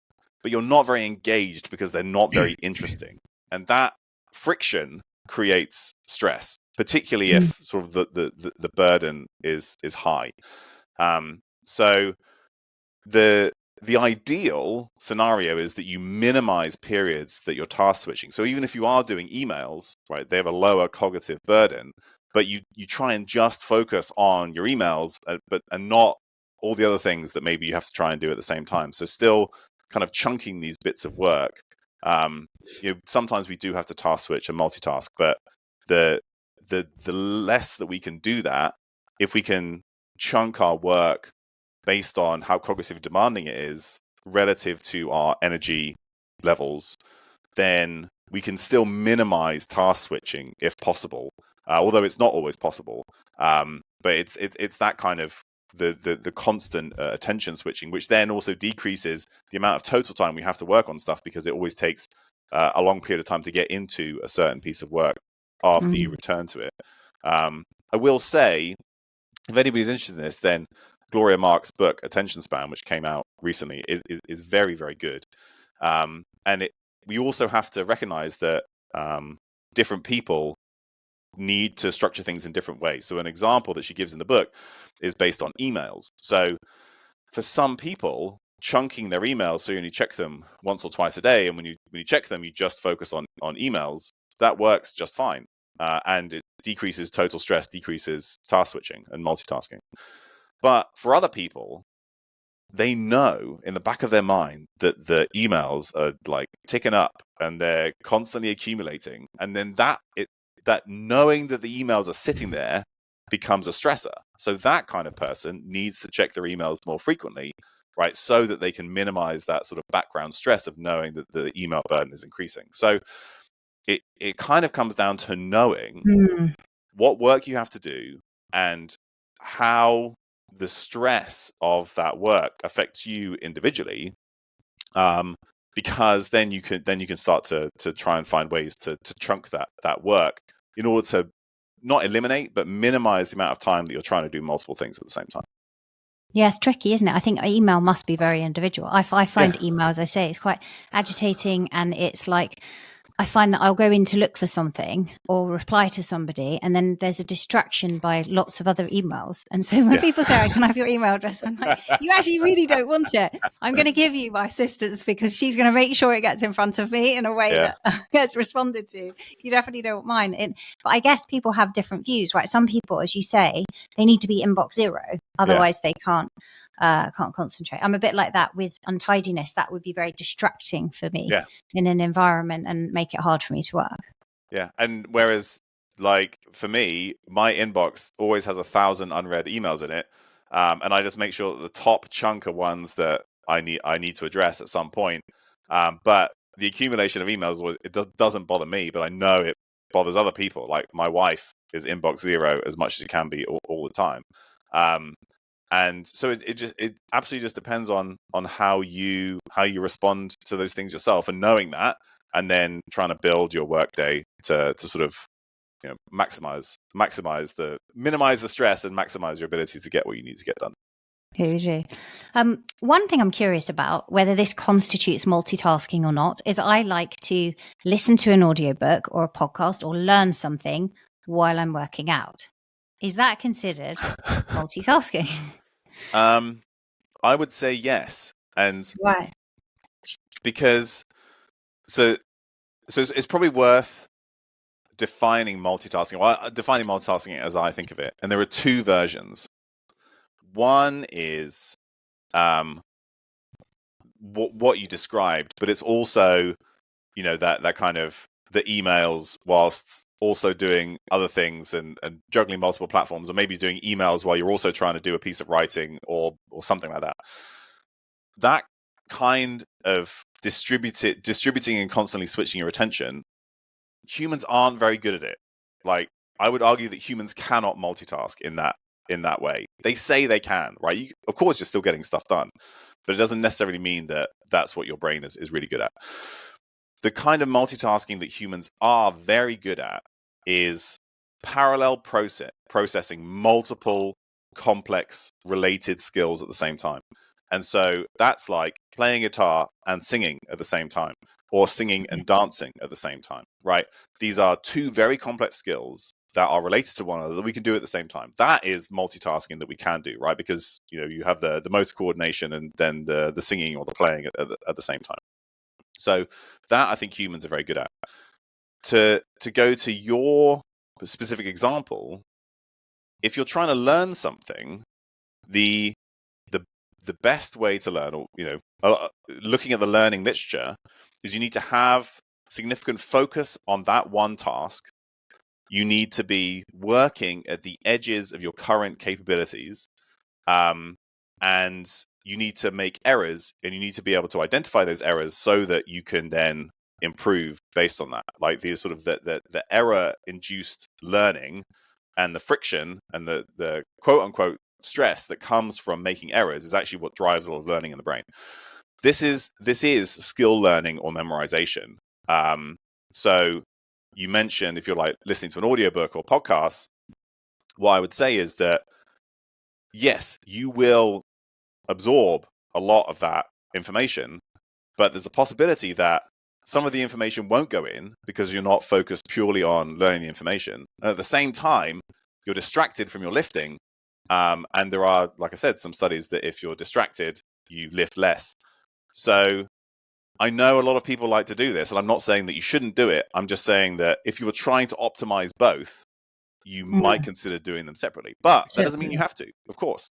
but you're not very engaged because they're not very interesting. And that friction creates stress, particularly if sort of the burden is high. So the ideal scenario is that you minimize periods that you're task switching. So even if you are doing emails, right, they have a lower cognitive burden, but you try and just focus on your emails, and not all the other things that maybe you have to try and do at the same time. So still kind of chunking these bits of work. Sometimes we do have to task switch and multitask, but the less that we can do that, if we can chunk our work based on how cognitively demanding it is relative to our energy levels, then we can still minimize task switching if possible, although it's not always possible. But it's that kind of the constant attention switching, which then also decreases the amount of total time we have to work on stuff, because it always takes a long period of time to get into a certain piece of work after you return to it. I will say, if anybody's interested in this, then Gloria Mark's book Attention Span, which came out recently, is very, very good. And we also have to recognize that different people need to structure things in different ways. So an example that she gives in the book is based on emails. So for some people, chunking their emails so you only check them once or twice a day, and when you check them, you just focus on emails, that works just fine. And it decreases total stress, decreases task switching and multitasking. But for other people, they know in the back of their mind that the emails are like ticking up and they're constantly accumulating. And then that knowing that the emails are sitting there becomes a stressor. So that kind of person needs to check their emails more frequently, right? So that they can minimize that sort of background stress of knowing that the email burden is increasing. So it kind of comes down to knowing what work you have to do and how the stress of that work affects you individually, because then you can start to try and find ways to chunk that work in order to not eliminate but minimize the amount of time that you're trying to do multiple things at the same time. Yeah, it's tricky, isn't it? I think email must be very individual. I find email, as I say, it's quite agitating, and it's like I find that I'll go in to look for something or reply to somebody, and then there's a distraction by lots of other emails. And so when people say, "Can I have your email address?" I'm like, you actually really don't want it. I'm going to give you my assistant's because she's going to make sure it gets in front of me in a way that gets responded to. You definitely don't want mine. But I guess people have different views, right? Some people, as you say, they need to be inbox zero. Otherwise they can't concentrate. I'm a bit like that with untidiness. That would be very distracting for me in an environment and make it hard for me to work. Yeah. And whereas, like, for me, my inbox always has 1,000 unread emails in it. And I just make sure that the top chunk are ones that I need to address at some point. But the accumulation of emails, doesn't bother me, but I know it bothers other people. Like, my wife is inbox zero as much as it can be all the time. And so it absolutely just depends on how you respond to those things yourself, and knowing that, and then trying to build your workday to sort of, you know, minimize the stress and maximize your ability to get what you need to get done. Hugely. One thing I'm curious about, whether this constitutes multitasking or not, is I like to listen to an audiobook or a podcast or learn something while I'm working out. Is that considered multitasking? I would say yes. And why? Because so it's probably worth defining multitasking. Well, defining multitasking as I think of it. And there are two versions. One is what you described, but it's also, you know, that kind of the emails whilst also doing other things and juggling multiple platforms, or maybe doing emails while you're also trying to do a piece of writing or something like that. That kind of distributing and constantly switching your attention, humans aren't very good at it. Like, I would argue that humans cannot multitask in that way. They say they can, right? Of course, you're still getting stuff done, but it doesn't necessarily mean that that's what your brain is really good at. The kind of multitasking that humans are very good at is parallel processing multiple complex related skills at the same time. And so that's like playing guitar and singing at the same time, or singing and dancing at the same time, right? These are two very complex skills that are related to one another that we can do at the same time. That is multitasking that we can do, right? Because, you know, you have the motor coordination and then the singing or the playing at the same time. So that, I think, humans are very good at. To go to your specific example, if you're trying to learn something, the best way to learn, or, you know, looking at the learning literature, is you need to have significant focus on that one task. You need to be working at the edges of your current capabilities, and you need to make errors, and you need to be able to identify those errors so that you can then improve based on that. Like, the sort of the error-induced learning and the friction and the quote-unquote stress that comes from making errors is actually what drives a lot of learning in the brain. This is skill learning or memorization. So you mentioned, if you're like listening to an audiobook or podcast, what I would say is that, yes, you will absorb a lot of that information, but there's a possibility that some of the information won't go in because you're not focused purely on learning the information. And at the same time, you're distracted from your lifting. And there are, like I said, some studies that if you're distracted, you lift less. So I know a lot of people like to do this, and I'm not saying that you shouldn't do it. I'm just saying that if you were trying to optimize both, you might consider doing them separately. But that doesn't mean you have to, of course,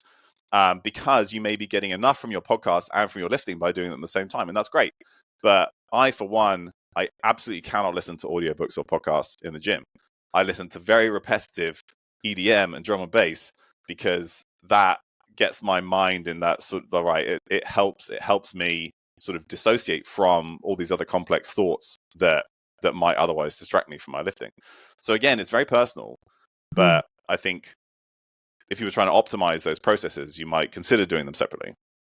because you may be getting enough from your podcast and from your lifting by doing them at the same time, and that's great. But I, for one, I absolutely cannot listen to audiobooks or podcasts in the gym. I listen to very repetitive EDM and drum and bass because that gets my mind in that sort of, right. It helps me sort of dissociate from all these other complex thoughts that might otherwise distract me from my lifting. So again, it's very personal, but I think if you were trying to optimize those processes, you might consider doing them separately.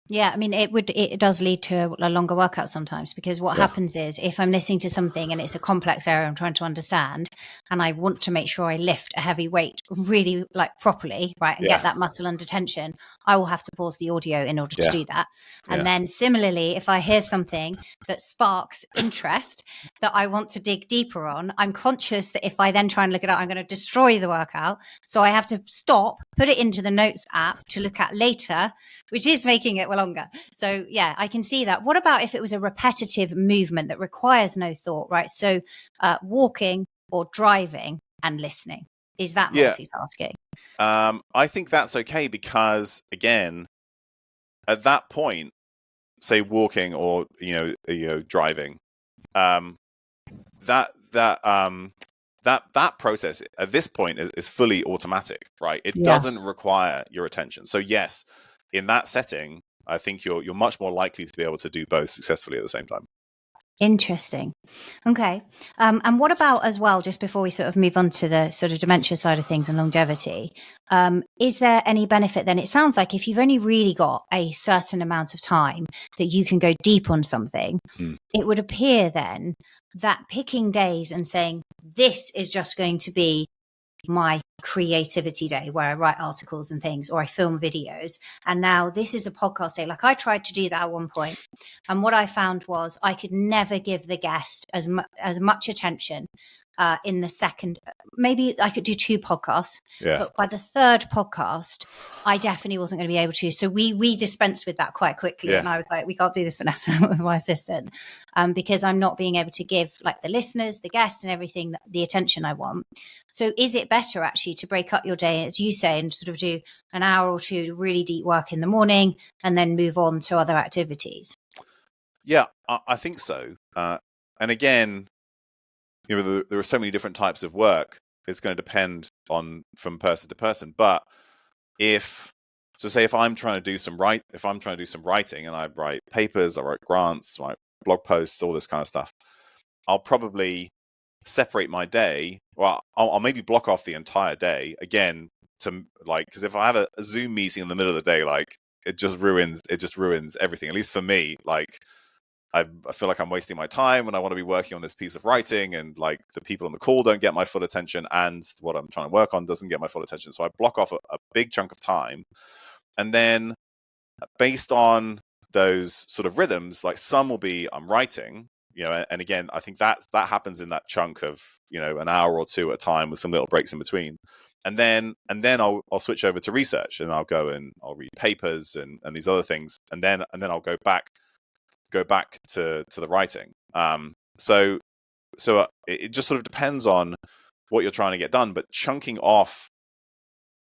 Yeah, I mean, it does lead to a longer workout sometimes, because what happens is, if I'm listening to something and it's a complex area I'm trying to understand, and I want to make sure I lift a heavy weight really properly, right, and get that muscle under tension, I will have to pause the audio in order to do that. And then similarly, if I hear something that sparks interest that I want to dig deeper on, I'm conscious that if I then try and look it up, I'm going to destroy the workout. So I have to stop, put it into the notes app to look at later, which is making it longer. So yeah, I can see that. What about if it was a repetitive movement that requires no thought, right? So walking or driving and listening, is that multitasking? I think that's okay, because again, at that point, say walking or driving, that process at this point is fully automatic, right? It doesn't require your attention. So yes, in that setting, I think you're much more likely to be able to do both successfully at the same time. Interesting. Okay. And what about, as well, just before we sort of move on to the sort of dementia side of things and longevity, is there any benefit then? It sounds like if you've only really got a certain amount of time that you can go deep on something, it would appear then that picking days and saying, this is just going to be my creativity day where I write articles and things, or I film videos, and now this is a podcast day. Like, I tried to do that at one point, and what I found was I could never give the guest as much attention in the second. Maybe I could do 2 podcasts, but by the third podcast, I definitely wasn't going to be able to. So we dispensed with that quite quickly, and I was like, we can't do this, Vanessa, with my assistant, because I'm not being able to give like the listeners, the guests, and everything the attention I want. So is it better actually to break up your day, as you say, and sort of do an hour or 2 really deep work in the morning and then move on to other activities? Yeah, I think so. And again, there are so many different types of work. It's going to depend from person to person. But say if I'm trying to do some writing, and I write papers, I write grants, I write blog posts, all this kind of stuff, I'll probably separate my day. Well, I'll maybe block off the entire day again, because if I have a Zoom meeting in the middle of the day, like it just ruins everything. At least for me, like I feel like I'm wasting my time when I want to be working on this piece of writing, and like the people on the call don't get my full attention, and what I'm trying to work on doesn't get my full attention. So I block off a big chunk of time, and then based on those sort of rhythms, like some will be I'm writing, and again, I think that happens in that chunk of an hour or 2 at a time with some little breaks in between. And then I'll switch over to research, and I'll go and I'll read papers and these other things, and then I'll go back to the writing. So it just sort of depends on what you're trying to get done, but chunking off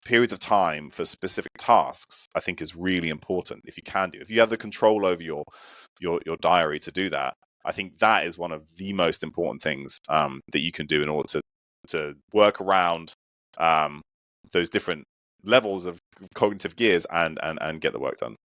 periods of time for specific tasks, I think, is really important. If you have the control over your diary to do that, I think that is one of the most important things that you can do in order to work around those different levels of cognitive gears and get the work done.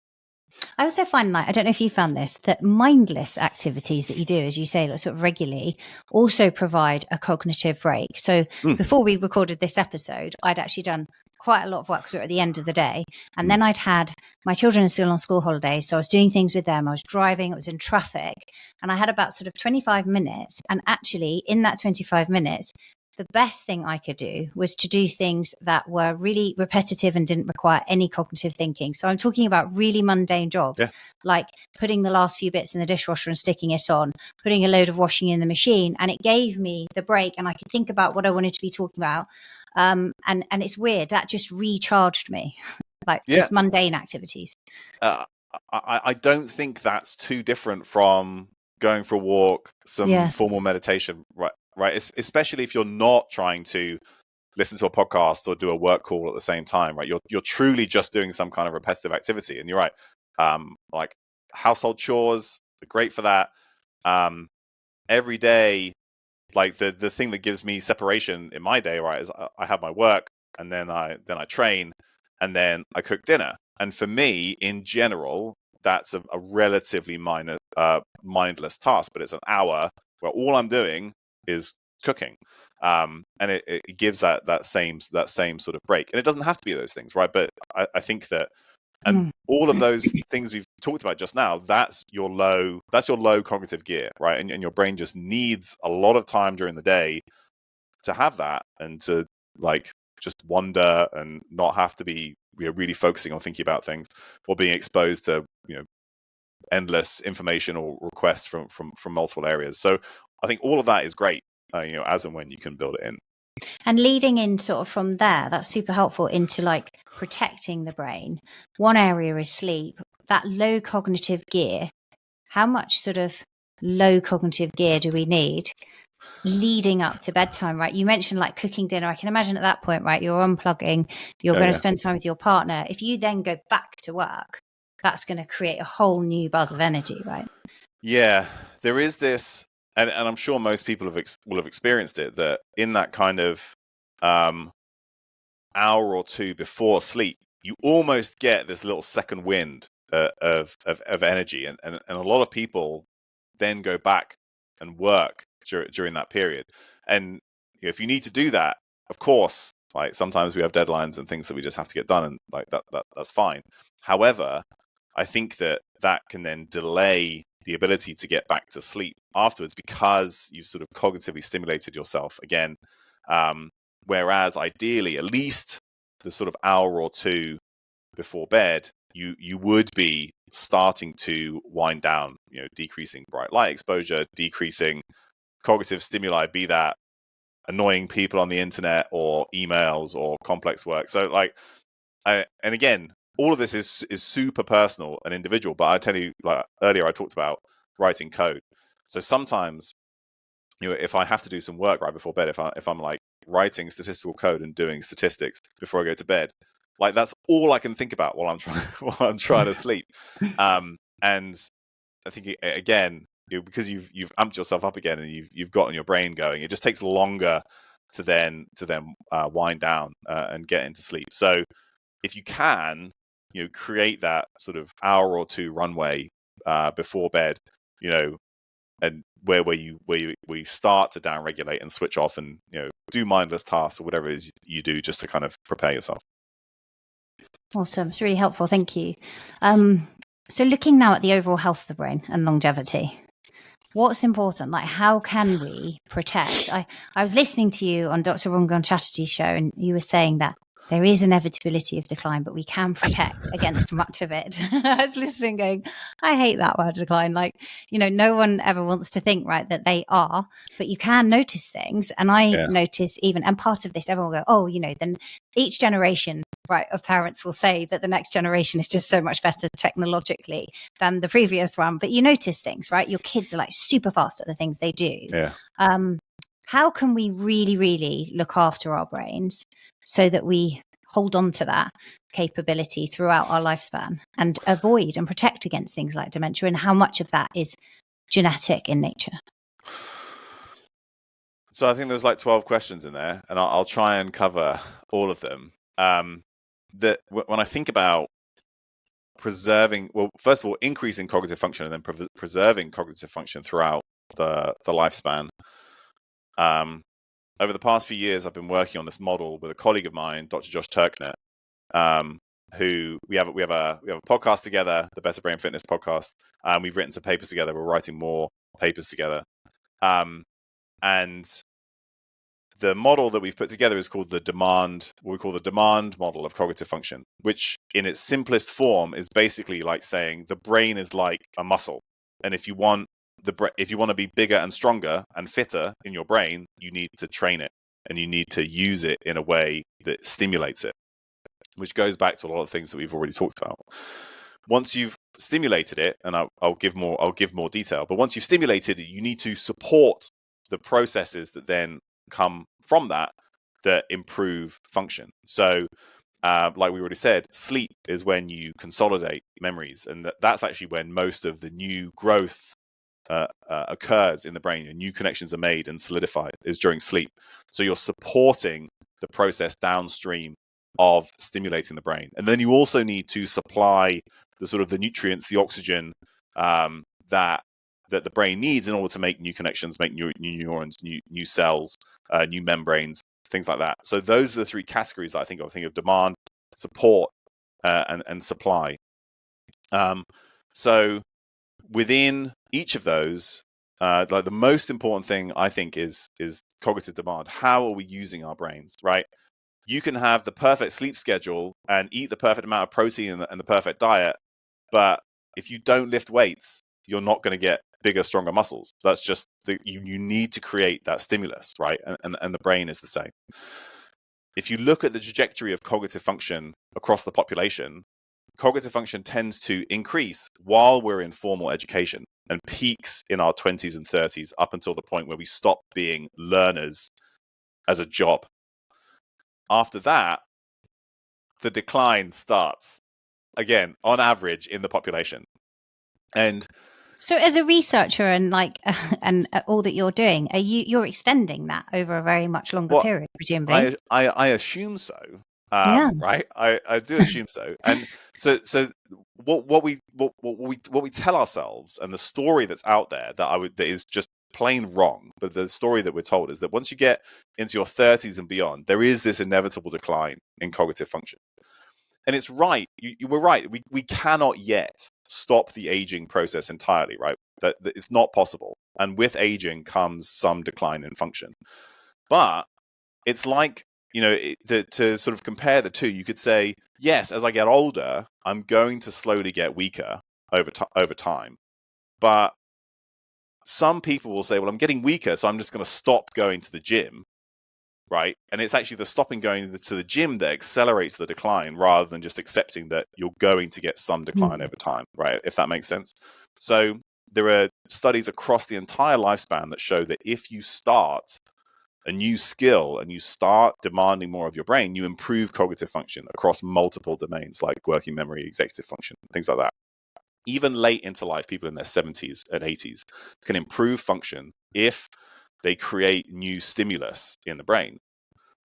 I also find, like, I don't know if you found this, that mindless activities that you do, as you say, like, sort of regularly, also provide a cognitive break. So before we recorded this episode, I'd actually done quite a lot of work, because we were at the end of the day. And then I'd had my children are still on school holidays. So I was doing things with them. I was driving, I was in traffic, and I had about sort of 25 minutes. And actually in that 25 minutes, the best thing I could do was to do things that were really repetitive and didn't require any cognitive thinking. So I'm talking about really mundane jobs, like putting the last few bits in the dishwasher and sticking it on, putting a load of washing in the machine. And it gave me the break, and I could think about what I wanted to be talking about. And it's weird, that just recharged me, just mundane activities. I don't think that's too different from going for a walk, some formal meditation, right? Especially if you're not trying to listen to a podcast or do a work call at the same time, right? You're truly just doing some kind of repetitive activity. And you're right, like household chores are great for that. Every day, like the thing that gives me separation in my day, right, is I have my work, and then I train, and then I cook dinner. And for me, in general, that's a relatively minor, mindless task, but it's an hour where all I'm doing is cooking, and it gives that same sort of break. And it doesn't have to be those things, right? But I think that And all of those things we've talked about just now, that's your low cognitive gear, right? And your brain just needs a lot of time during the day to have that, and to like just wonder and not have to be really focusing on thinking about things, or being exposed to endless information or requests from multiple areas. So I think all of that is great, as and when you can build it in. And leading in sort of from there, that's super helpful into like protecting the brain. One area is sleep. That low cognitive gear, how much sort of low cognitive gear do we need leading up to bedtime, right? You mentioned like cooking dinner. I can imagine at that point, right, you're unplugging, you're going to spend time with your partner. If you then go back to work, that's going to create a whole new buzz of energy, right? Yeah, there is this, and I'm sure most people will have experienced it, that in that kind of hour or two before sleep, you almost get this little second wind of energy, and a lot of people then go back and work during that period. And if you need to do that, of course, like sometimes we have deadlines and things that we just have to get done, and like that's fine. However, I think that can then delay the ability to get back to sleep afterwards, because you've sort of cognitively stimulated yourself again. Whereas ideally, at least the sort of hour or two before bed, you would be starting to wind down, decreasing bright light exposure, decreasing cognitive stimuli, be that annoying people on the internet or emails or complex work. So like, and again, all of this is super personal and individual, but I tell you, like earlier I talked about writing code. So sometimes, if I have to do some work right before bed, if I'm like writing statistical code and doing statistics before I go to bed, like that's all I can think about while I'm trying to sleep. And I think again, because you've amped yourself up again and you've gotten your brain going, it just takes longer to then wind down and get into sleep. So if you can, create that sort of hour or two runway before bed, and where you start to downregulate and switch off, and do mindless tasks or whatever it is you do, just to kind of prepare yourself. Awesome. It's really helpful. Thank you. So looking now at the overall health of the brain and longevity, what's important? Like, how can we protect? I was listening to you on Dr. Rangan Chatterjee's show, and you were saying that there is inevitability of decline, but we can protect against much of it. I was listening going, I hate that word decline. Like, no one ever wants to think, right, that they are, but you can notice things. And I notice even, and part of this, everyone will go, oh, then each generation, right, of parents will say that the next generation is just so much better technologically than the previous one. But you notice things, right? Your kids are like super fast at the things they do. Yeah. How can we really, really look after our brains so that we hold on to that capability throughout our lifespan and avoid and protect against things like dementia? And how much of that is genetic in nature? So I think there's like 12 questions in there, and I'll try and cover all of them. That when I think about preserving, well, first of all, increasing cognitive function and then preserving cognitive function throughout the lifespan. Over the past few years, I've been working on this model with a colleague of mine, Dr. Josh Turknett, who we have a podcast together, the Better Brain Fitness podcast. We've written some papers together. We're writing more papers together. And the model that we've put together is called what we call the demand model of cognitive function, which in its simplest form is basically like saying the brain is like a muscle. And if you want to be bigger and stronger and fitter in your brain, you need to train it, and you need to use it in a way that stimulates it, which goes back to a lot of things that we've already talked about. Once you've stimulated it, and I'll give more detail, but once you've stimulated it, you need to support the processes that then come from that improve function. So like we already said, sleep is when you consolidate memories, and that's actually when most of the new growth occurs in the brain, and new connections are made and solidified, is during sleep. So you're supporting the process downstream of stimulating the brain. And then you also need to supply the sort of the nutrients, the oxygen that the brain needs in order to make new connections, make new neurons, new cells, new membranes, things like that. So those are the three categories that I think of demand, support, and supply. So within each of those, like the most important thing I think is cognitive demand. How are we using our brains, right? You can have the perfect sleep schedule and eat the perfect amount of protein and the perfect diet, but if you don't lift weights, you're not going to get bigger, stronger muscles. That's just you need to create that stimulus, right? And the brain is the same. If you look at the trajectory of cognitive function across the population, cognitive function tends to increase while we're in formal education and peaks in our 20s and 30s up until the point where we stop being learners as a job. After that, the decline starts again on average in the population. And so as a researcher and and all that you're doing, you're extending that over a very much longer period, presumably? I assume so. Yeah. Right. I do assume so. And so what we tell ourselves, and the story that's out there that is just plain wrong, but the story that we're told is that once you get into your 30s and beyond, there is this inevitable decline in cognitive function. And it's right. You were right. We cannot yet stop the aging process entirely, right? That it's not possible. And with aging comes some decline in function. But it's like, to sort of compare the two, you could say, yes, as I get older, I'm going to slowly get weaker over time. But some people will say, well, I'm getting weaker, so I'm just going to stop going to the gym. Right. And it's actually the stopping going to the gym that accelerates the decline rather than just accepting that you're going to get some decline over time. Right. If that makes sense. So there are studies across the entire lifespan that show that if you start a new skill and you start demanding more of your brain, you improve cognitive function across multiple domains like working memory, executive function, things like that. Even late into life, people in their 70s and 80s can improve function if they create new stimulus in the brain.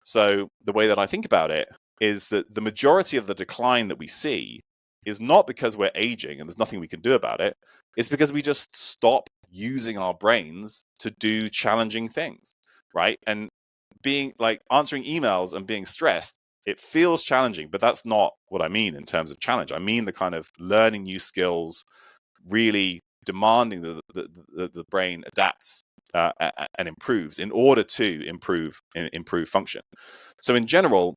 So the way that I think about it is that the majority of the decline that we see is not because we're aging and there's nothing we can do about it. It's because we just stop using our brains to do challenging things, right? And being like answering emails and being stressed, it feels challenging, but that's not what I mean in terms of challenge. I mean the kind of learning new skills, really demanding the brain adapts and improves in order to improve function. So in general,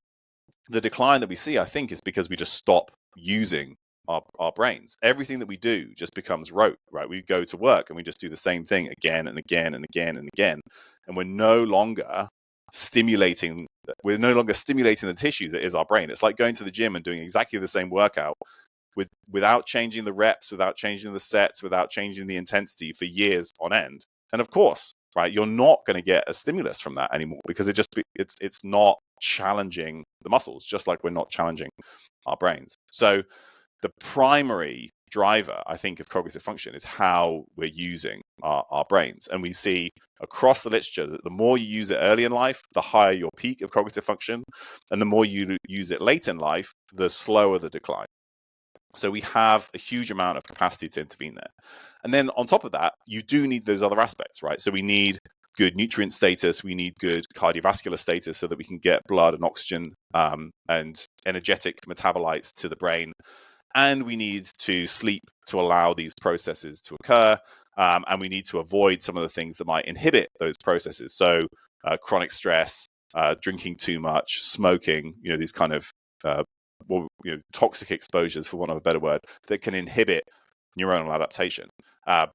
the decline that we see, I think, is because we just stop using our brains. Everything that we do just becomes rote, right? We go to work and we just do the same thing again and again and again and again, and we're no longer stimulating the tissue that is our brain. It's like going to the gym and doing exactly the same workout without changing the reps, without changing the sets, without changing the intensity for years on end. And of course, right, you're not going to get a stimulus from that anymore because it's not challenging the muscles, just like we're not challenging our brains. So the primary driver, I think, of cognitive function is how we're using our brains. And we see across the literature that the more you use it early in life, the higher your peak of cognitive function. And the more you use it late in life, the slower the decline. So we have a huge amount of capacity to intervene there. And then on top of that, you do need those other aspects, right? So we need good nutrient status, we need good cardiovascular status so that we can get blood and oxygen and energetic metabolites to the brain. And we need to sleep to allow these processes to occur. And we need to avoid some of the things that might inhibit those processes. So chronic stress, drinking too much, smoking, these kind of toxic exposures, for want of a better word, that can inhibit neuronal adaptation.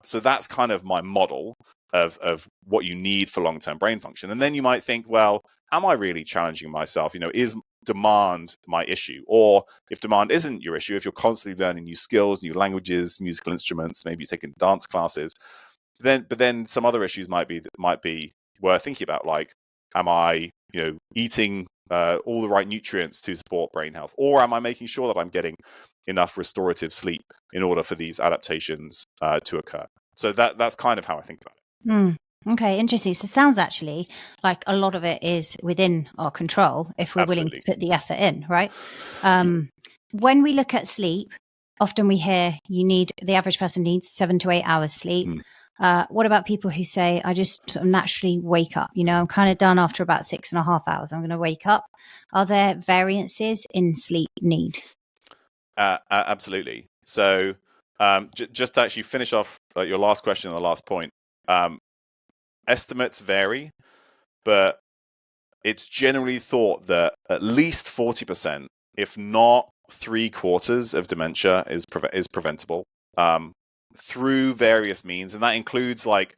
So that's kind of my model of what you need for long-term brain function. And then you might think, well, am I really challenging myself? Is demand my issue? Or if demand isn't your issue, if you're constantly learning new skills, new languages, musical instruments, maybe you're taking dance classes, then some other issues might be worth thinking about, like, am I eating all the right nutrients to support brain health, or am I making sure that I'm getting enough restorative sleep in order for these adaptations to occur? So that's kind of how I think about it. Okay, interesting. So it sounds actually like a lot of it is within our control if we're willing to put the effort in, right? When we look at sleep, often we hear the average person needs 7 to 8 hours sleep. What about people who say, I just sort of naturally wake up, I'm kind of done after about 6.5 hours, I'm going to wake up. Are there variances in sleep need? Absolutely. So just to actually finish off your last question and the last point, estimates vary, but it's generally thought that at least 40%, if not 3/4 of dementia is preventable through various means. And that includes like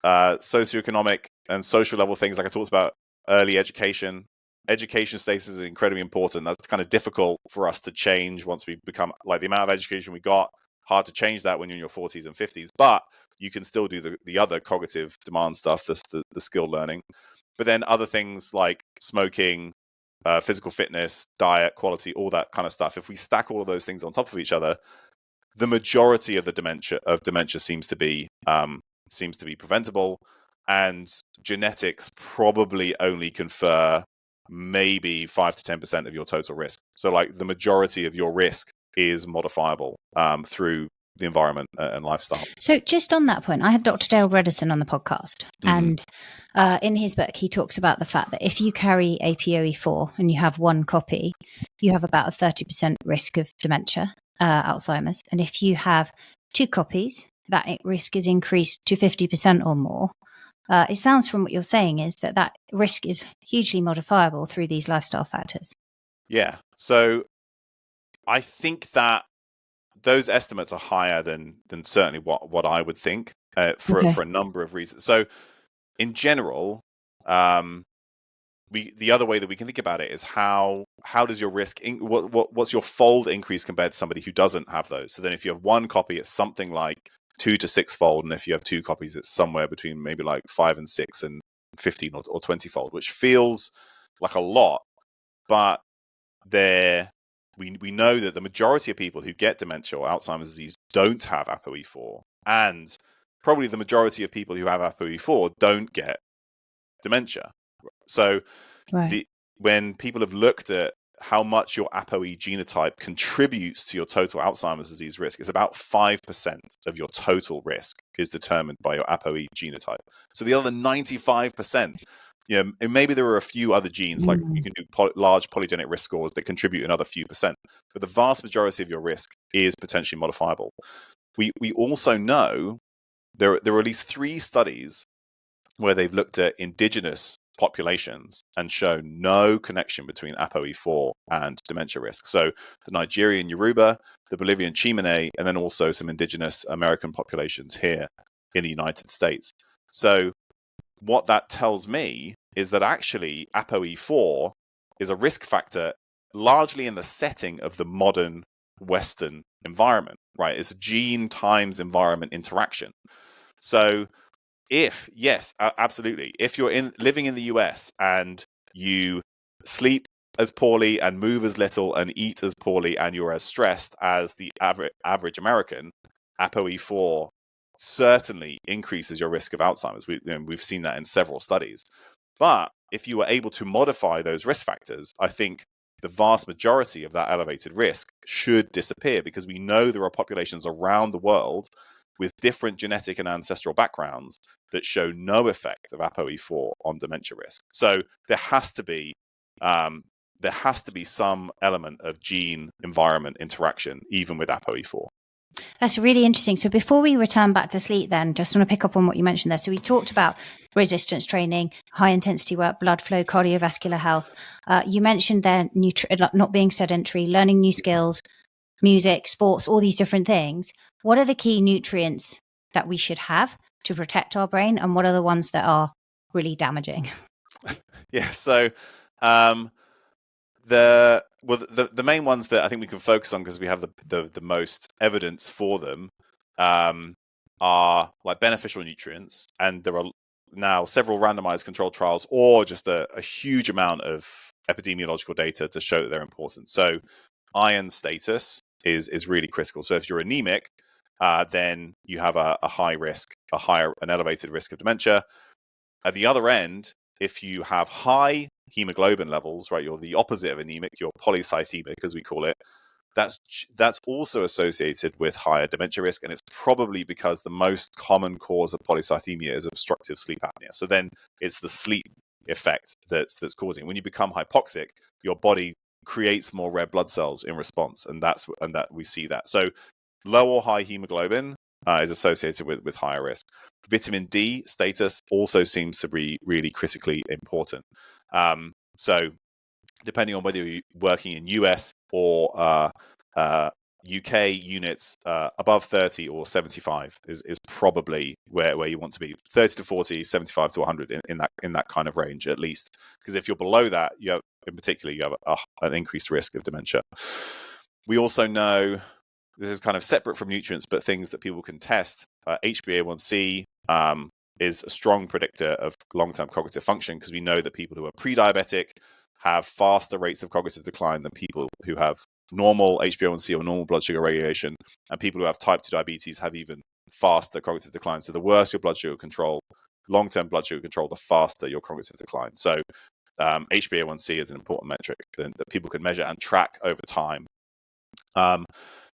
socioeconomic and social level things like I talked about, early education. Education status is incredibly important. That's kind of difficult for us to change once we become, like, the amount of education we got, hard to change that when you're in your 40s and 50s, but you can still do the other cognitive demand stuff, the skill learning. But then other things like smoking, physical fitness, diet, quality, all that kind of stuff. If we stack all of those things on top of each other, the majority of the dementia seems to be preventable, and genetics probably only confer maybe 5 to 10% of your total risk. So like the majority of your risk is modifiable through the environment and lifestyle. So just on that point, I had Dr. Dale Bredesen on the podcast, and in his book, he talks about the fact that if you carry APOE4 and you have one copy, you have about a 30% risk of dementia, Alzheimer's. And if you have two copies, that risk is increased to 50% or more. It sounds from what you're saying is that risk is hugely modifiable through these lifestyle factors. Yeah. So I think that those estimates are higher than certainly what I would think for a number of reasons. So in general, the other way that we can think about it is how does your risk what's your fold increase compared to somebody who doesn't have those? So then if you have one copy, it's something like 2 to 6 fold, and if you have two copies, it's somewhere between maybe like 5 and 6 and 15 or 20 fold, which feels like a lot, but we know that the majority of people who get dementia or Alzheimer's disease don't have ApoE4, and probably the majority of people who have ApoE4 don't get dementia. So when people have looked at how much your ApoE genotype contributes to your total Alzheimer's disease risk, it's about 5% of your total risk is determined by your ApoE genotype. So the other 95%, and maybe there are a few other genes, like you can do large polygenic risk scores that contribute another few percent, but the vast majority of your risk is potentially modifiable. We also know there are at least 3 studies where they've looked at indigenous populations and shown no connection between ApoE4 and dementia risk. So the Nigerian Yoruba, the Bolivian Chimene, and then also some indigenous American populations here in the United States. So what that tells me is that actually ApoE4 is a risk factor largely in the setting of the modern Western environment, right? It's a gene times environment interaction. So yes, absolutely. If you're living in the US and you sleep as poorly and move as little and eat as poorly and you're as stressed as the average American, ApoE4 certainly increases your risk of Alzheimer's. We've seen that in several studies. But if you were able to modify those risk factors, I think the vast majority of that elevated risk should disappear, because we know there are populations around the world with different genetic and ancestral backgrounds that show no effect of ApoE4 on dementia risk. So there has to be some element of gene environment interaction, even with ApoE4. That's really interesting. So before we return back to sleep, then, just want to pick up on what you mentioned there. So we talked about resistance training, high intensity work, blood flow, cardiovascular health. You mentioned then not being sedentary, learning new skills, music, sports, all these different things. What are the key nutrients that we should have to protect our brain, and what are the ones that are really damaging? Yeah, so the main ones that I think we can focus on, because we have the most evidence for them, are like beneficial nutrients, and there are now several randomized controlled trials or just a huge amount of epidemiological data to show that they're important. So iron status is really critical. So if you're anemic, then you have a high risk, an elevated risk of dementia. At the other end, if you have high hemoglobin levels, right, you're the opposite of anemic, you're polycythemic, as we call it, that's also associated with higher dementia risk, and it's probably because the most common cause of polycythemia is obstructive sleep apnea. So then it's the sleep effect that's causing. When you become hypoxic, your body creates more red blood cells in response, and that we see that. So low or high hemoglobin is associated with higher risk. Vitamin D status also seems to be really critically important. So depending on whether you're working in US or UK units, above 30 or 75 is probably where you want to be. 30 to 40, 75 to 100 in that kind of range at least. Because if you're below that, you have an increased risk of dementia. We also know, this is kind of separate from nutrients, but things that people can test. HbA1c is a strong predictor of long-term cognitive function, because we know that people who are pre-diabetic have faster rates of cognitive decline than people who have normal HbA1c or normal blood sugar regulation, and people who have type 2 diabetes have even faster cognitive decline. So the worse your blood sugar control, long-term blood sugar control, the faster your cognitive decline. So HbA1c is an important metric that people can measure and track over time.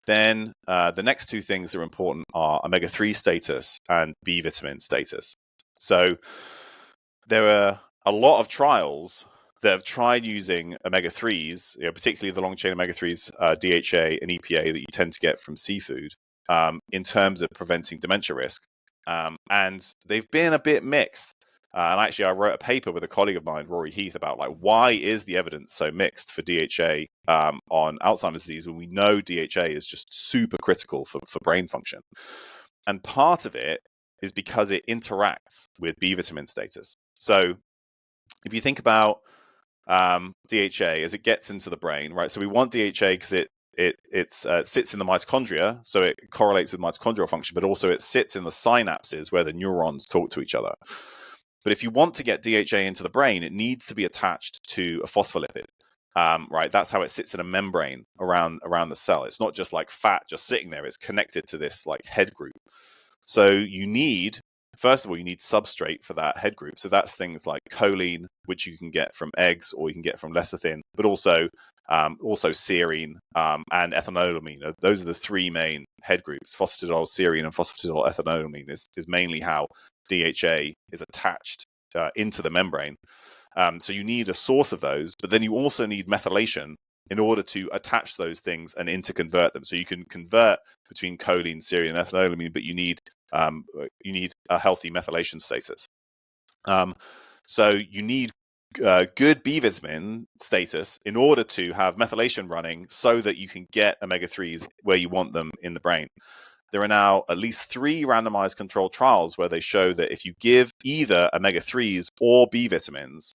Then the next two things that are important are omega-3 status and B vitamin status. So there are a lot of trials that have tried using omega-3s, particularly the long-chain omega-3s, DHA and EPA that you tend to get from seafood, in terms of preventing dementia risk. And they've been a bit mixed. And actually, I wrote a paper with a colleague of mine, Rory Heath, about why is the evidence so mixed for DHA on Alzheimer's disease when we know DHA is just super critical for brain function. And part of it is because it interacts with B vitamin status. So if you think about DHA as it gets into the brain, right? So we want DHA because it sits in the mitochondria, so it correlates with mitochondrial function, but also it sits in the synapses where the neurons talk to each other. But if you want to get DHA into the brain, it needs to be attached to a phospholipid, right? That's how it sits in a membrane around the cell. It's not just like fat just sitting there. It's connected to this like head group. So you need, first of all, you need substrate for that head group. So that's things like choline, which you can get from eggs or you can get from lecithin, but also serine and ethanolamine. Those are the three main head groups. Phosphatidol, serine, and phosphatidol ethanolamine is mainly how DHA is attached into the membrane. So you need a source of those, but then you also need methylation in order to attach those things and interconvert them. So you can convert between choline, serine, and ethanolamine, but you need a healthy methylation status. So you need good B vitamin status in order to have methylation running so that you can get omega-3s where you want them in the brain. There are now at least 3 randomized controlled trials where they show that if you give either omega-3s or B vitamins,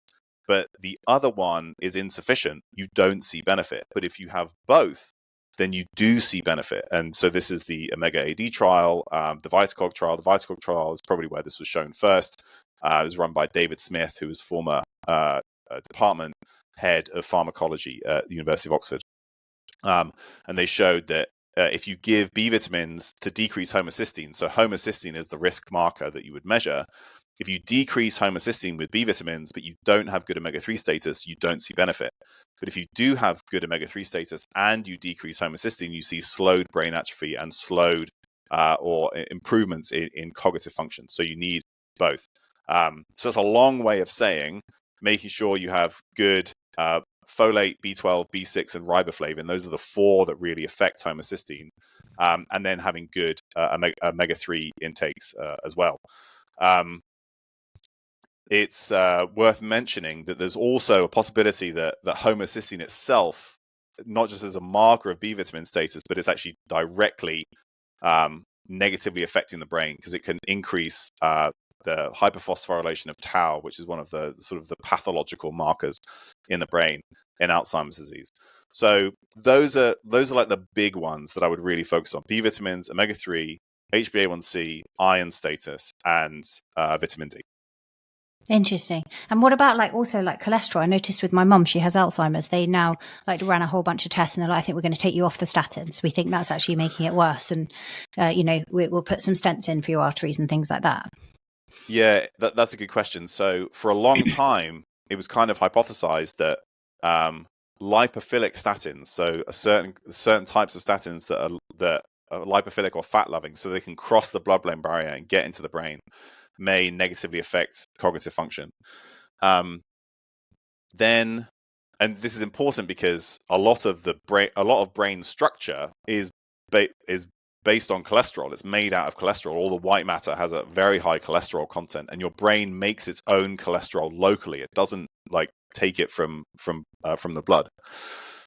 but the other one is insufficient, you don't see benefit. But if you have both, then you do see benefit. And so this is the Omega AD trial, the VitaCog trial. The VitaCog trial is probably where this was shown first. It was run by David Smith, who was former department head of pharmacology at the University of Oxford. And they showed that if you give B vitamins to decrease homocysteine, so homocysteine is the risk marker that you would measure. If you decrease homocysteine with B vitamins, but you don't have good omega-3 status, you don't see benefit. But if you do have good omega-3 status and you decrease homocysteine, you see slowed brain atrophy and slowed or improvements in cognitive function. So you need both. So that's a long way of saying making sure you have good folate, B12, B6, and riboflavin. Those are the 4 that really affect homocysteine. And then having good omega-3 intakes as well. It's worth mentioning that there's also a possibility that homocysteine itself, not just as a marker of B vitamin status, but it's actually directly negatively affecting the brain, because it can increase the hyperphosphorylation of tau, which is one of the sort of the pathological markers in the brain in Alzheimer's disease. So those are like the big ones that I would really focus on: B vitamins, omega-3, HbA1c, iron status, and vitamin D. Interesting. And what about also cholesterol? I noticed with my mum, she has Alzheimer's. They now ran a whole bunch of tests and they're like, I think we're going to take you off the statins. We think that's actually making it worse. And, we'll put some stents in for your arteries and things like that. Yeah, that's a good question. So for a long time, it was kind of hypothesized that lipophilic statins, so certain types of statins that are lipophilic or fat loving, so they can cross the blood-brain barrier and get into the brain, may negatively affect cognitive function. Then and this is important because a lot of brain structure is based on cholesterol. It's made out of cholesterol. All the white matter has a very high cholesterol content, and your brain makes its own cholesterol locally. It doesn't like take it from the blood.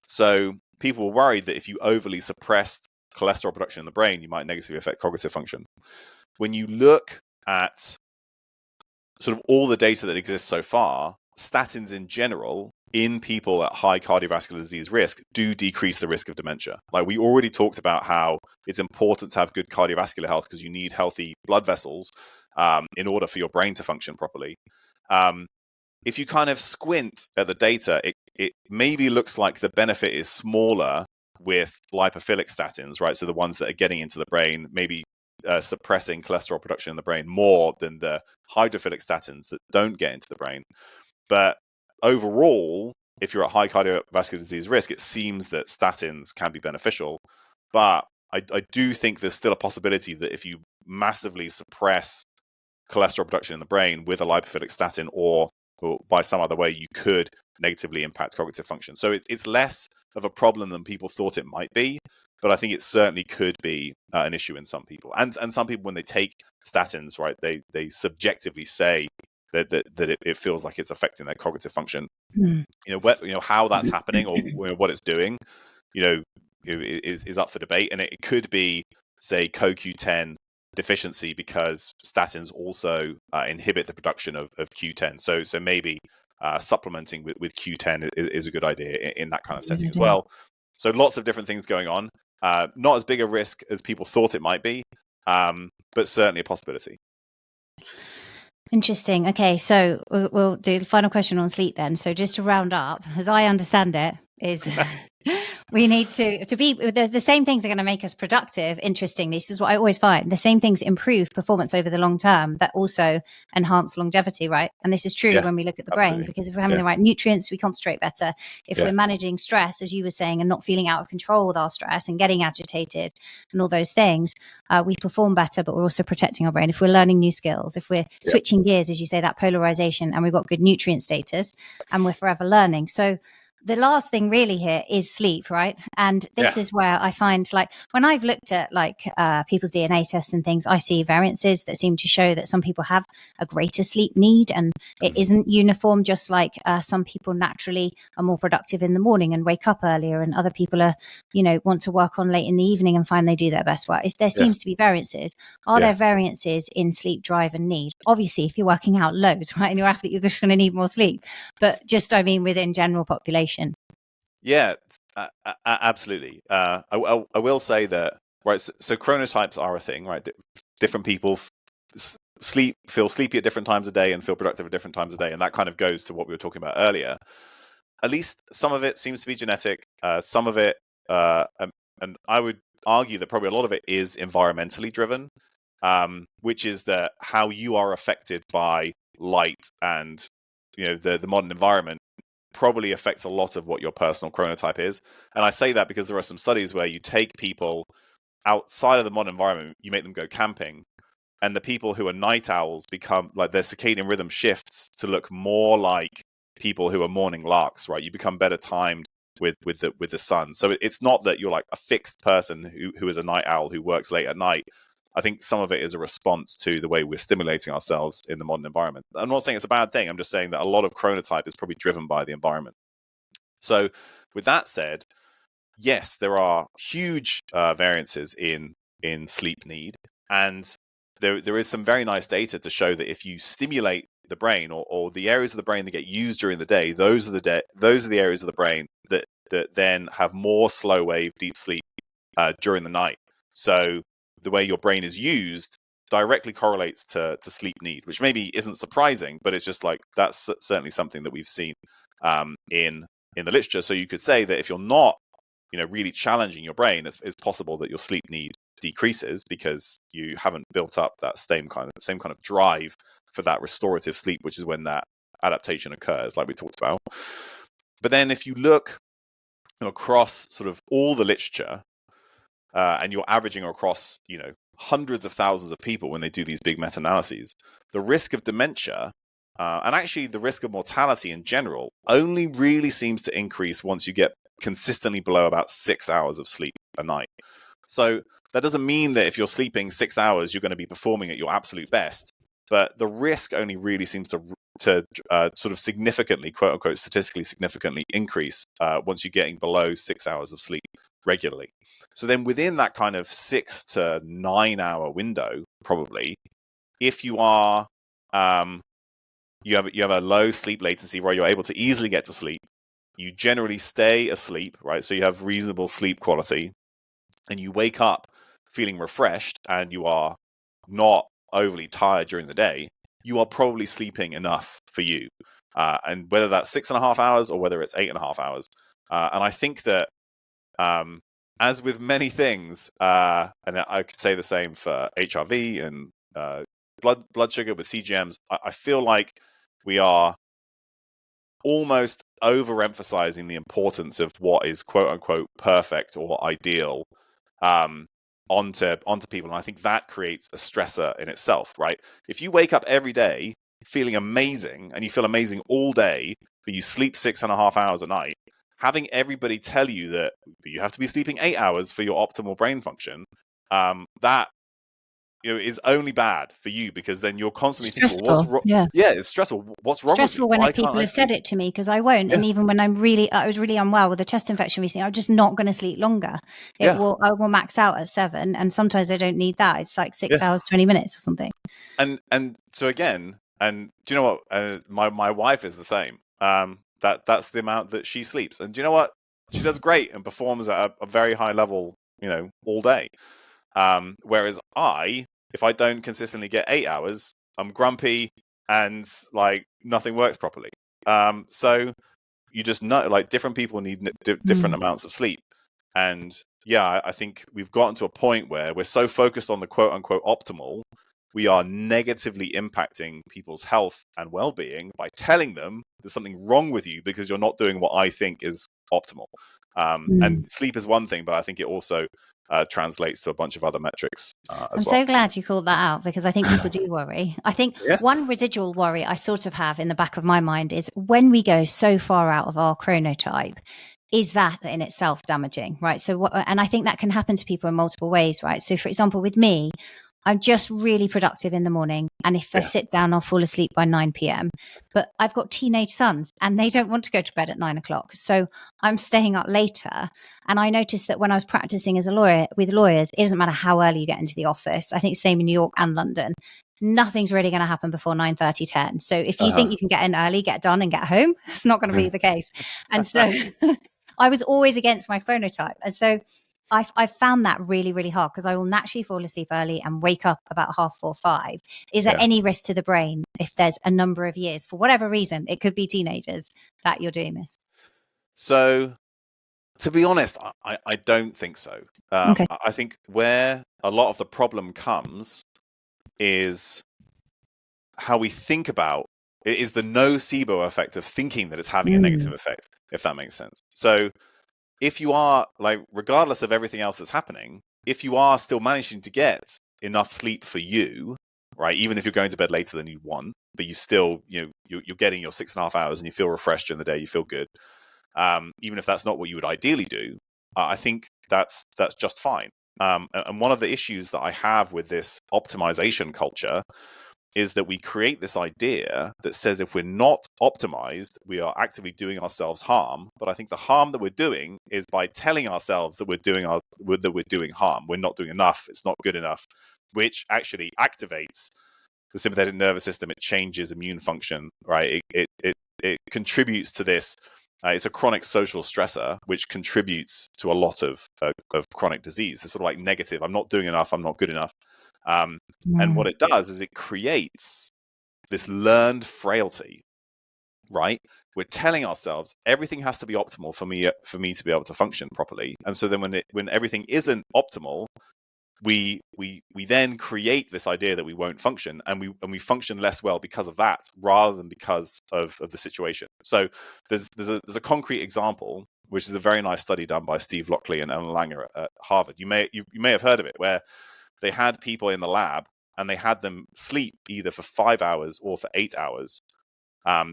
So people were worried that if you overly suppressed cholesterol production in the brain, you might negatively affect cognitive function. When you look at sort of all the data that exists so far, statins in general in people at high cardiovascular disease risk do decrease the risk of dementia. Like we already talked about how it's important to have good cardiovascular health because you need healthy blood vessels in order for your brain to function properly. If you kind of squint at the data, it maybe looks like the benefit is smaller with lipophilic statins, right? So the ones that are getting into the brain, maybe suppressing cholesterol production in the brain more than the hydrophilic statins that don't get into the brain. But overall, if you're at high cardiovascular disease risk, it seems that statins can be beneficial. But I do think there's still a possibility that if you massively suppress cholesterol production in the brain with a lipophilic statin or by some other way, you could negatively impact cognitive function. So it's less of a problem than people thought it might be, but I think it certainly could be an issue in some people. And some people, when they take statins, right, they subjectively say that it feels like it's affecting their cognitive function. You know how that's happening or what it's doing, is up for debate. And it could be, say, CoQ10 deficiency because statins also inhibit the production of Q10. So maybe supplementing with Q10 is a good idea in that kind of setting as well. So lots of different things going on. Not as big a risk as people thought it might be, but certainly a possibility. Interesting. Okay, so we'll do the final question on sleep then. So just to round up, as I understand it, is we need to be the same things are going to make us productive. Interestingly, this is what I always find: the same things improve performance over the long term, that also enhance longevity, right? And this is true when we look at the brain, because if we're having the right nutrients, we concentrate better. If we're managing stress, as you were saying, and not feeling out of control with our stress and getting agitated and all those things, we perform better, but we're also protecting our brain. If we're learning new skills, if we're switching gears, as you say, that polarization, and we've got good nutrient status, and we're forever learning. So the last thing really here is sleep, right? And this is where I find, like, when I've looked at people's DNA tests and things, I see variances that seem to show that some people have a greater sleep need, and it isn't uniform. Just like some people naturally are more productive in the morning and wake up earlier, and other people are, want to work on late in the evening and find they do their best work. There seems to be variances. Are there variances in sleep drive and need? Obviously, if you're working out loads, right, and you're athlete, you're just going to need more sleep. But just, within general population. Yeah, absolutely. I will say that, right, so chronotypes are a thing, right? Different people feel sleepy at different times of day and feel productive at different times of day. And that kind of goes to what we were talking about earlier. At least some of it seems to be genetic. Some of it, and I would argue that probably a lot of it is environmentally driven, which is that how you are affected by light and, the modern environment probably affects a lot of what your personal chronotype is. And I say that because there are some studies where you take people outside of the modern environment, you make them go camping, and the people who are night owls become, like, their circadian rhythm shifts to look more like people who are morning larks, right? You become better timed with the sun. So it's not that you're like a fixed person who is a night owl who works late at night. I think some of it is a response to the way we're stimulating ourselves in the modern environment. I'm not saying it's a bad thing. I'm just saying that a lot of chronotype is probably driven by the environment. So with that said, yes, there are huge variances in sleep need. And there is some very nice data to show that if you stimulate the brain or the areas of the brain that get used during the day, those are the areas of the brain that then have more slow wave deep sleep during the night. So the way your brain is used directly correlates to sleep need, which maybe isn't surprising, but it's just like that's certainly something that we've seen in the literature. So you could say that if you're not, really challenging your brain, it's possible that your sleep need decreases because you haven't built up that same kind of drive for that restorative sleep, which is when that adaptation occurs, like we talked about. But then if you look across sort of all the literature, and you're averaging across, hundreds of thousands of people when they do these big meta-analyses, the risk of dementia and actually the risk of mortality in general only really seems to increase once you get consistently below about 6 hours of sleep a night. So that doesn't mean that if you're sleeping 6 hours, you're going to be performing at your absolute best. But the risk only really seems to sort of significantly, quote unquote, statistically significantly increase once you're getting below 6 hours of sleep regularly. So then within that kind of 6 to 9 hour window, probably, if you are you have a low sleep latency where you're able to easily get to sleep, you generally stay asleep, right? So you have reasonable sleep quality, and you wake up feeling refreshed, and you are not overly tired during the day, you are probably sleeping enough for you. And whether that's 6.5 hours or whether it's 8.5 hours. And I think that, as with many things, and I could say the same for HRV and blood sugar with CGMs, I feel like we are almost overemphasizing the importance of what is quote unquote perfect or ideal onto people. And I think that creates a stressor in itself, right? If you wake up every day feeling amazing and you feel amazing all day, but you sleep 6.5 hours a night, having everybody tell you that you have to be sleeping 8 hours for your optimal brain function, that is only bad for you, because then you're constantly thinking, well, what's wrong? Yeah, it's stressful. What's wrong with me? Stressful when people have said it to me, because I won't. Yeah. And even when I was really unwell with a chest infection recently, I'm just not going to sleep longer. I will max out at 7, and sometimes I don't need that. It's like 6 hours, 20 minutes or something. And so again, and do you know what? My wife is the same. That's the amount that she sleeps, and do you know what? She does great and performs at a very high level, all day. Whereas if I don't consistently get 8 hours, I'm grumpy and like nothing works properly. So you just know, like, different people need different amounts of sleep. And I think we've gotten to a point where we're so focused on the quote unquote optimal, we are negatively impacting people's health and well-being by telling them there's something wrong with you because you're not doing what I think is optimal. And sleep is one thing, but I think it also translates to a bunch of other metrics as well. I'm so glad you called that out, because I think people do worry. I think one residual worry I sort of have in the back of my mind is, when we go so far out of our chronotype, is that in itself damaging, right? So, and I think that can happen to people in multiple ways, right? So, for example, with me, I'm just really productive in the morning, and if I sit down, I'll fall asleep by 9 p.m. But I've got teenage sons, and they don't want to go to bed at 9 o'clock. So I'm staying up later. And I noticed that when I was practicing as a lawyer with lawyers, it doesn't matter how early you get into the office. I think same in New York and London. Nothing's really going to happen before 9:30, 10. So if you think you can get in early, get done and get home, it's not going to be the case. And so I was always against my chronotype. And so I found that really, really hard, because I will naturally fall asleep early and wake up about 4:30, 5. Is there any risk to the brain if there's a number of years, for whatever reason, it could be teenagers, that you're doing this? So, to be honest, I don't think so. Okay. I think where a lot of the problem comes is how we think about it, is the nocebo effect of thinking that it's having a negative effect, if that makes sense. So if you are, like, regardless of everything else that's happening, if you are still managing to get enough sleep for you, right, even if you're going to bed later than you want, but you still, you're getting your 6.5 hours and you feel refreshed during the day, you feel good, even if that's not what you would ideally do, I think that's just fine. And one of the issues that I have with this optimization culture is that we create this idea that says if we're not optimized, we are actively doing ourselves harm. But I think the harm that we're doing is by telling ourselves that we're doing harm. We're not doing enough. It's not good enough, which actually activates the sympathetic nervous system. It changes immune function, right? It contributes to this. It's a chronic social stressor, which contributes to a lot of chronic disease. This sort of like negative, I'm not doing enough, I'm not good enough. And what it does is it creates this learned frailty, right? We're telling ourselves everything has to be optimal for me to be able to function properly. And so then when everything isn't optimal, we then create this idea that we won't function, and we function less well because of that, rather than because of the situation. So there's a concrete example, which is a very nice study done by Steve Lockley and Ellen Langer at Harvard. You may have heard of it, where they had people in the lab and they had them sleep either for 5 hours or for 8 hours,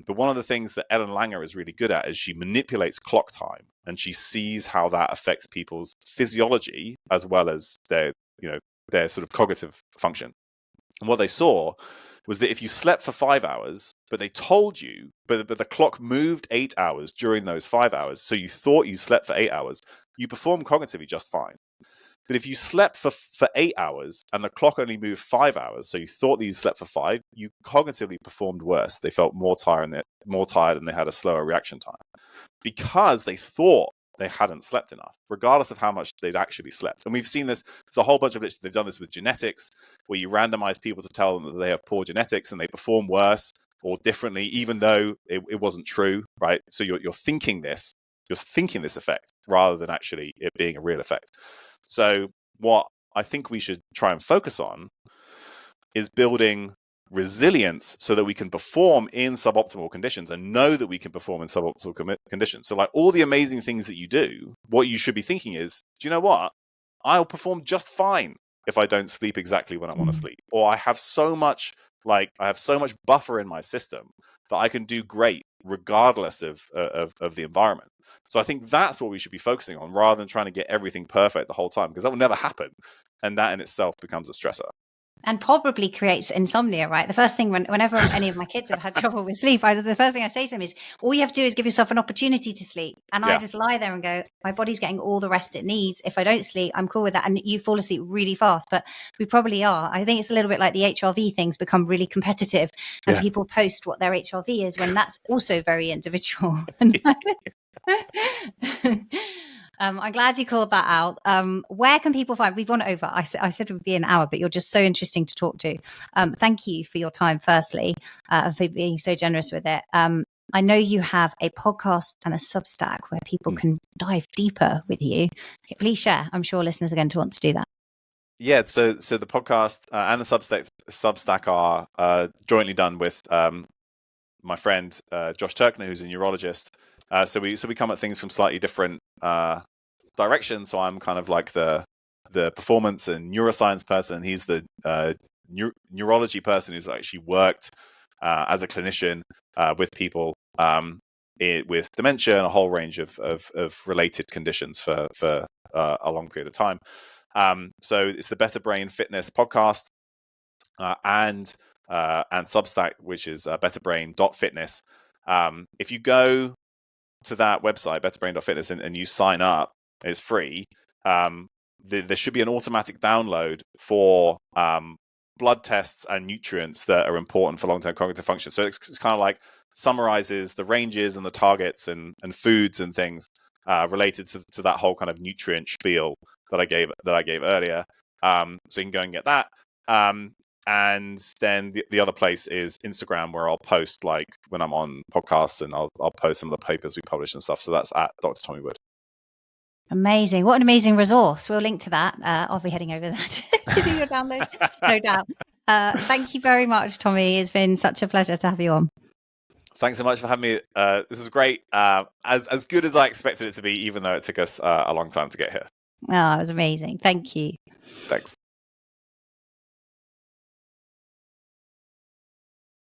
But one of the things that Ellen Langer is really good at is she manipulates clock time, and she sees how that affects people's physiology as well as their sort of cognitive function. And what they saw was that if you slept for 5 hours, but they told you, but the clock moved 8 hours during those 5 hours, so you thought you slept for 8 hours, you performed cognitively just fine. But if you slept for 8 hours and the clock only moved 5 hours, so you thought that you slept for 5, you cognitively performed worse. They felt more tired and they had a slower reaction time because they thought they hadn't slept enough, regardless of how much they'd actually slept. And we've seen this. There's a whole bunch of literature. They've done this with genetics, where you randomize people to tell them that they have poor genetics and they perform worse or differently, even though it wasn't true, right? So you're thinking this effect rather than actually it being a real effect. So what I think we should try and focus on is building resilience so that we can perform in suboptimal conditions and know that we can perform in suboptimal conditions. So like all the amazing things that you do, what you should be thinking is, do you know what? I'll perform just fine if I don't sleep exactly when I want to sleep. Or I have so much buffer in my system that I can do great regardless of the environment. So I think that's what we should be focusing on rather than trying to get everything perfect the whole time, because that will never happen. And that in itself becomes a stressor. And probably creates insomnia, right? The first thing whenever any of my kids have had trouble with sleep, the first thing I say to them is, all you have to do is give yourself an opportunity to sleep. And I just lie there and go, my body's getting all the rest it needs. If I don't sleep, I'm cool with that. And you fall asleep really fast, but we probably are. I think it's a little bit like the HRV things become really competitive and people post what their HRV is when that's also very individual. I'm glad you called that out. Where can people find? We've gone over. I said it would be an hour, but you're just so interesting to talk to. Thank you for your time, firstly, for being so generous with it. I know you have a podcast and a Substack where people can dive deeper with you. Please share. I'm sure listeners are going to want to do that. Yeah, so the podcast and the Substack are jointly done with my friend Josh Turkner, who's a neurologist. So we come at things from slightly different directions. So I'm kind of like the performance and neuroscience person. He's the neurology person who's actually worked as a clinician with people with dementia and a whole range of related conditions for a long period of time. So it's the Better Brain Fitness podcast and Substack, which is betterbrain.fitness. If you go to that website, betterbrain.fitness, and you sign up, it's free. There should be an automatic download for blood tests and nutrients that are important for long-term cognitive function. So it's kind of like summarizes the ranges and the targets and foods and things related to that whole kind of nutrient spiel that I gave earlier. So you can go and get that. And then the other place is Instagram, where I'll post like when I'm on podcasts, and I'll post some of the papers we publish and stuff. So that's at Dr. Tommy Wood. Amazing. What an amazing resource. We'll link to that. I'll be heading over there to do your download, no doubt. Thank you very much, Tommy. It's been such a pleasure to have you on. Thanks so much for having me. This was great. As good as I expected it to be, even though it took us a long time to get here. Oh, it was amazing. Thank you. Thanks.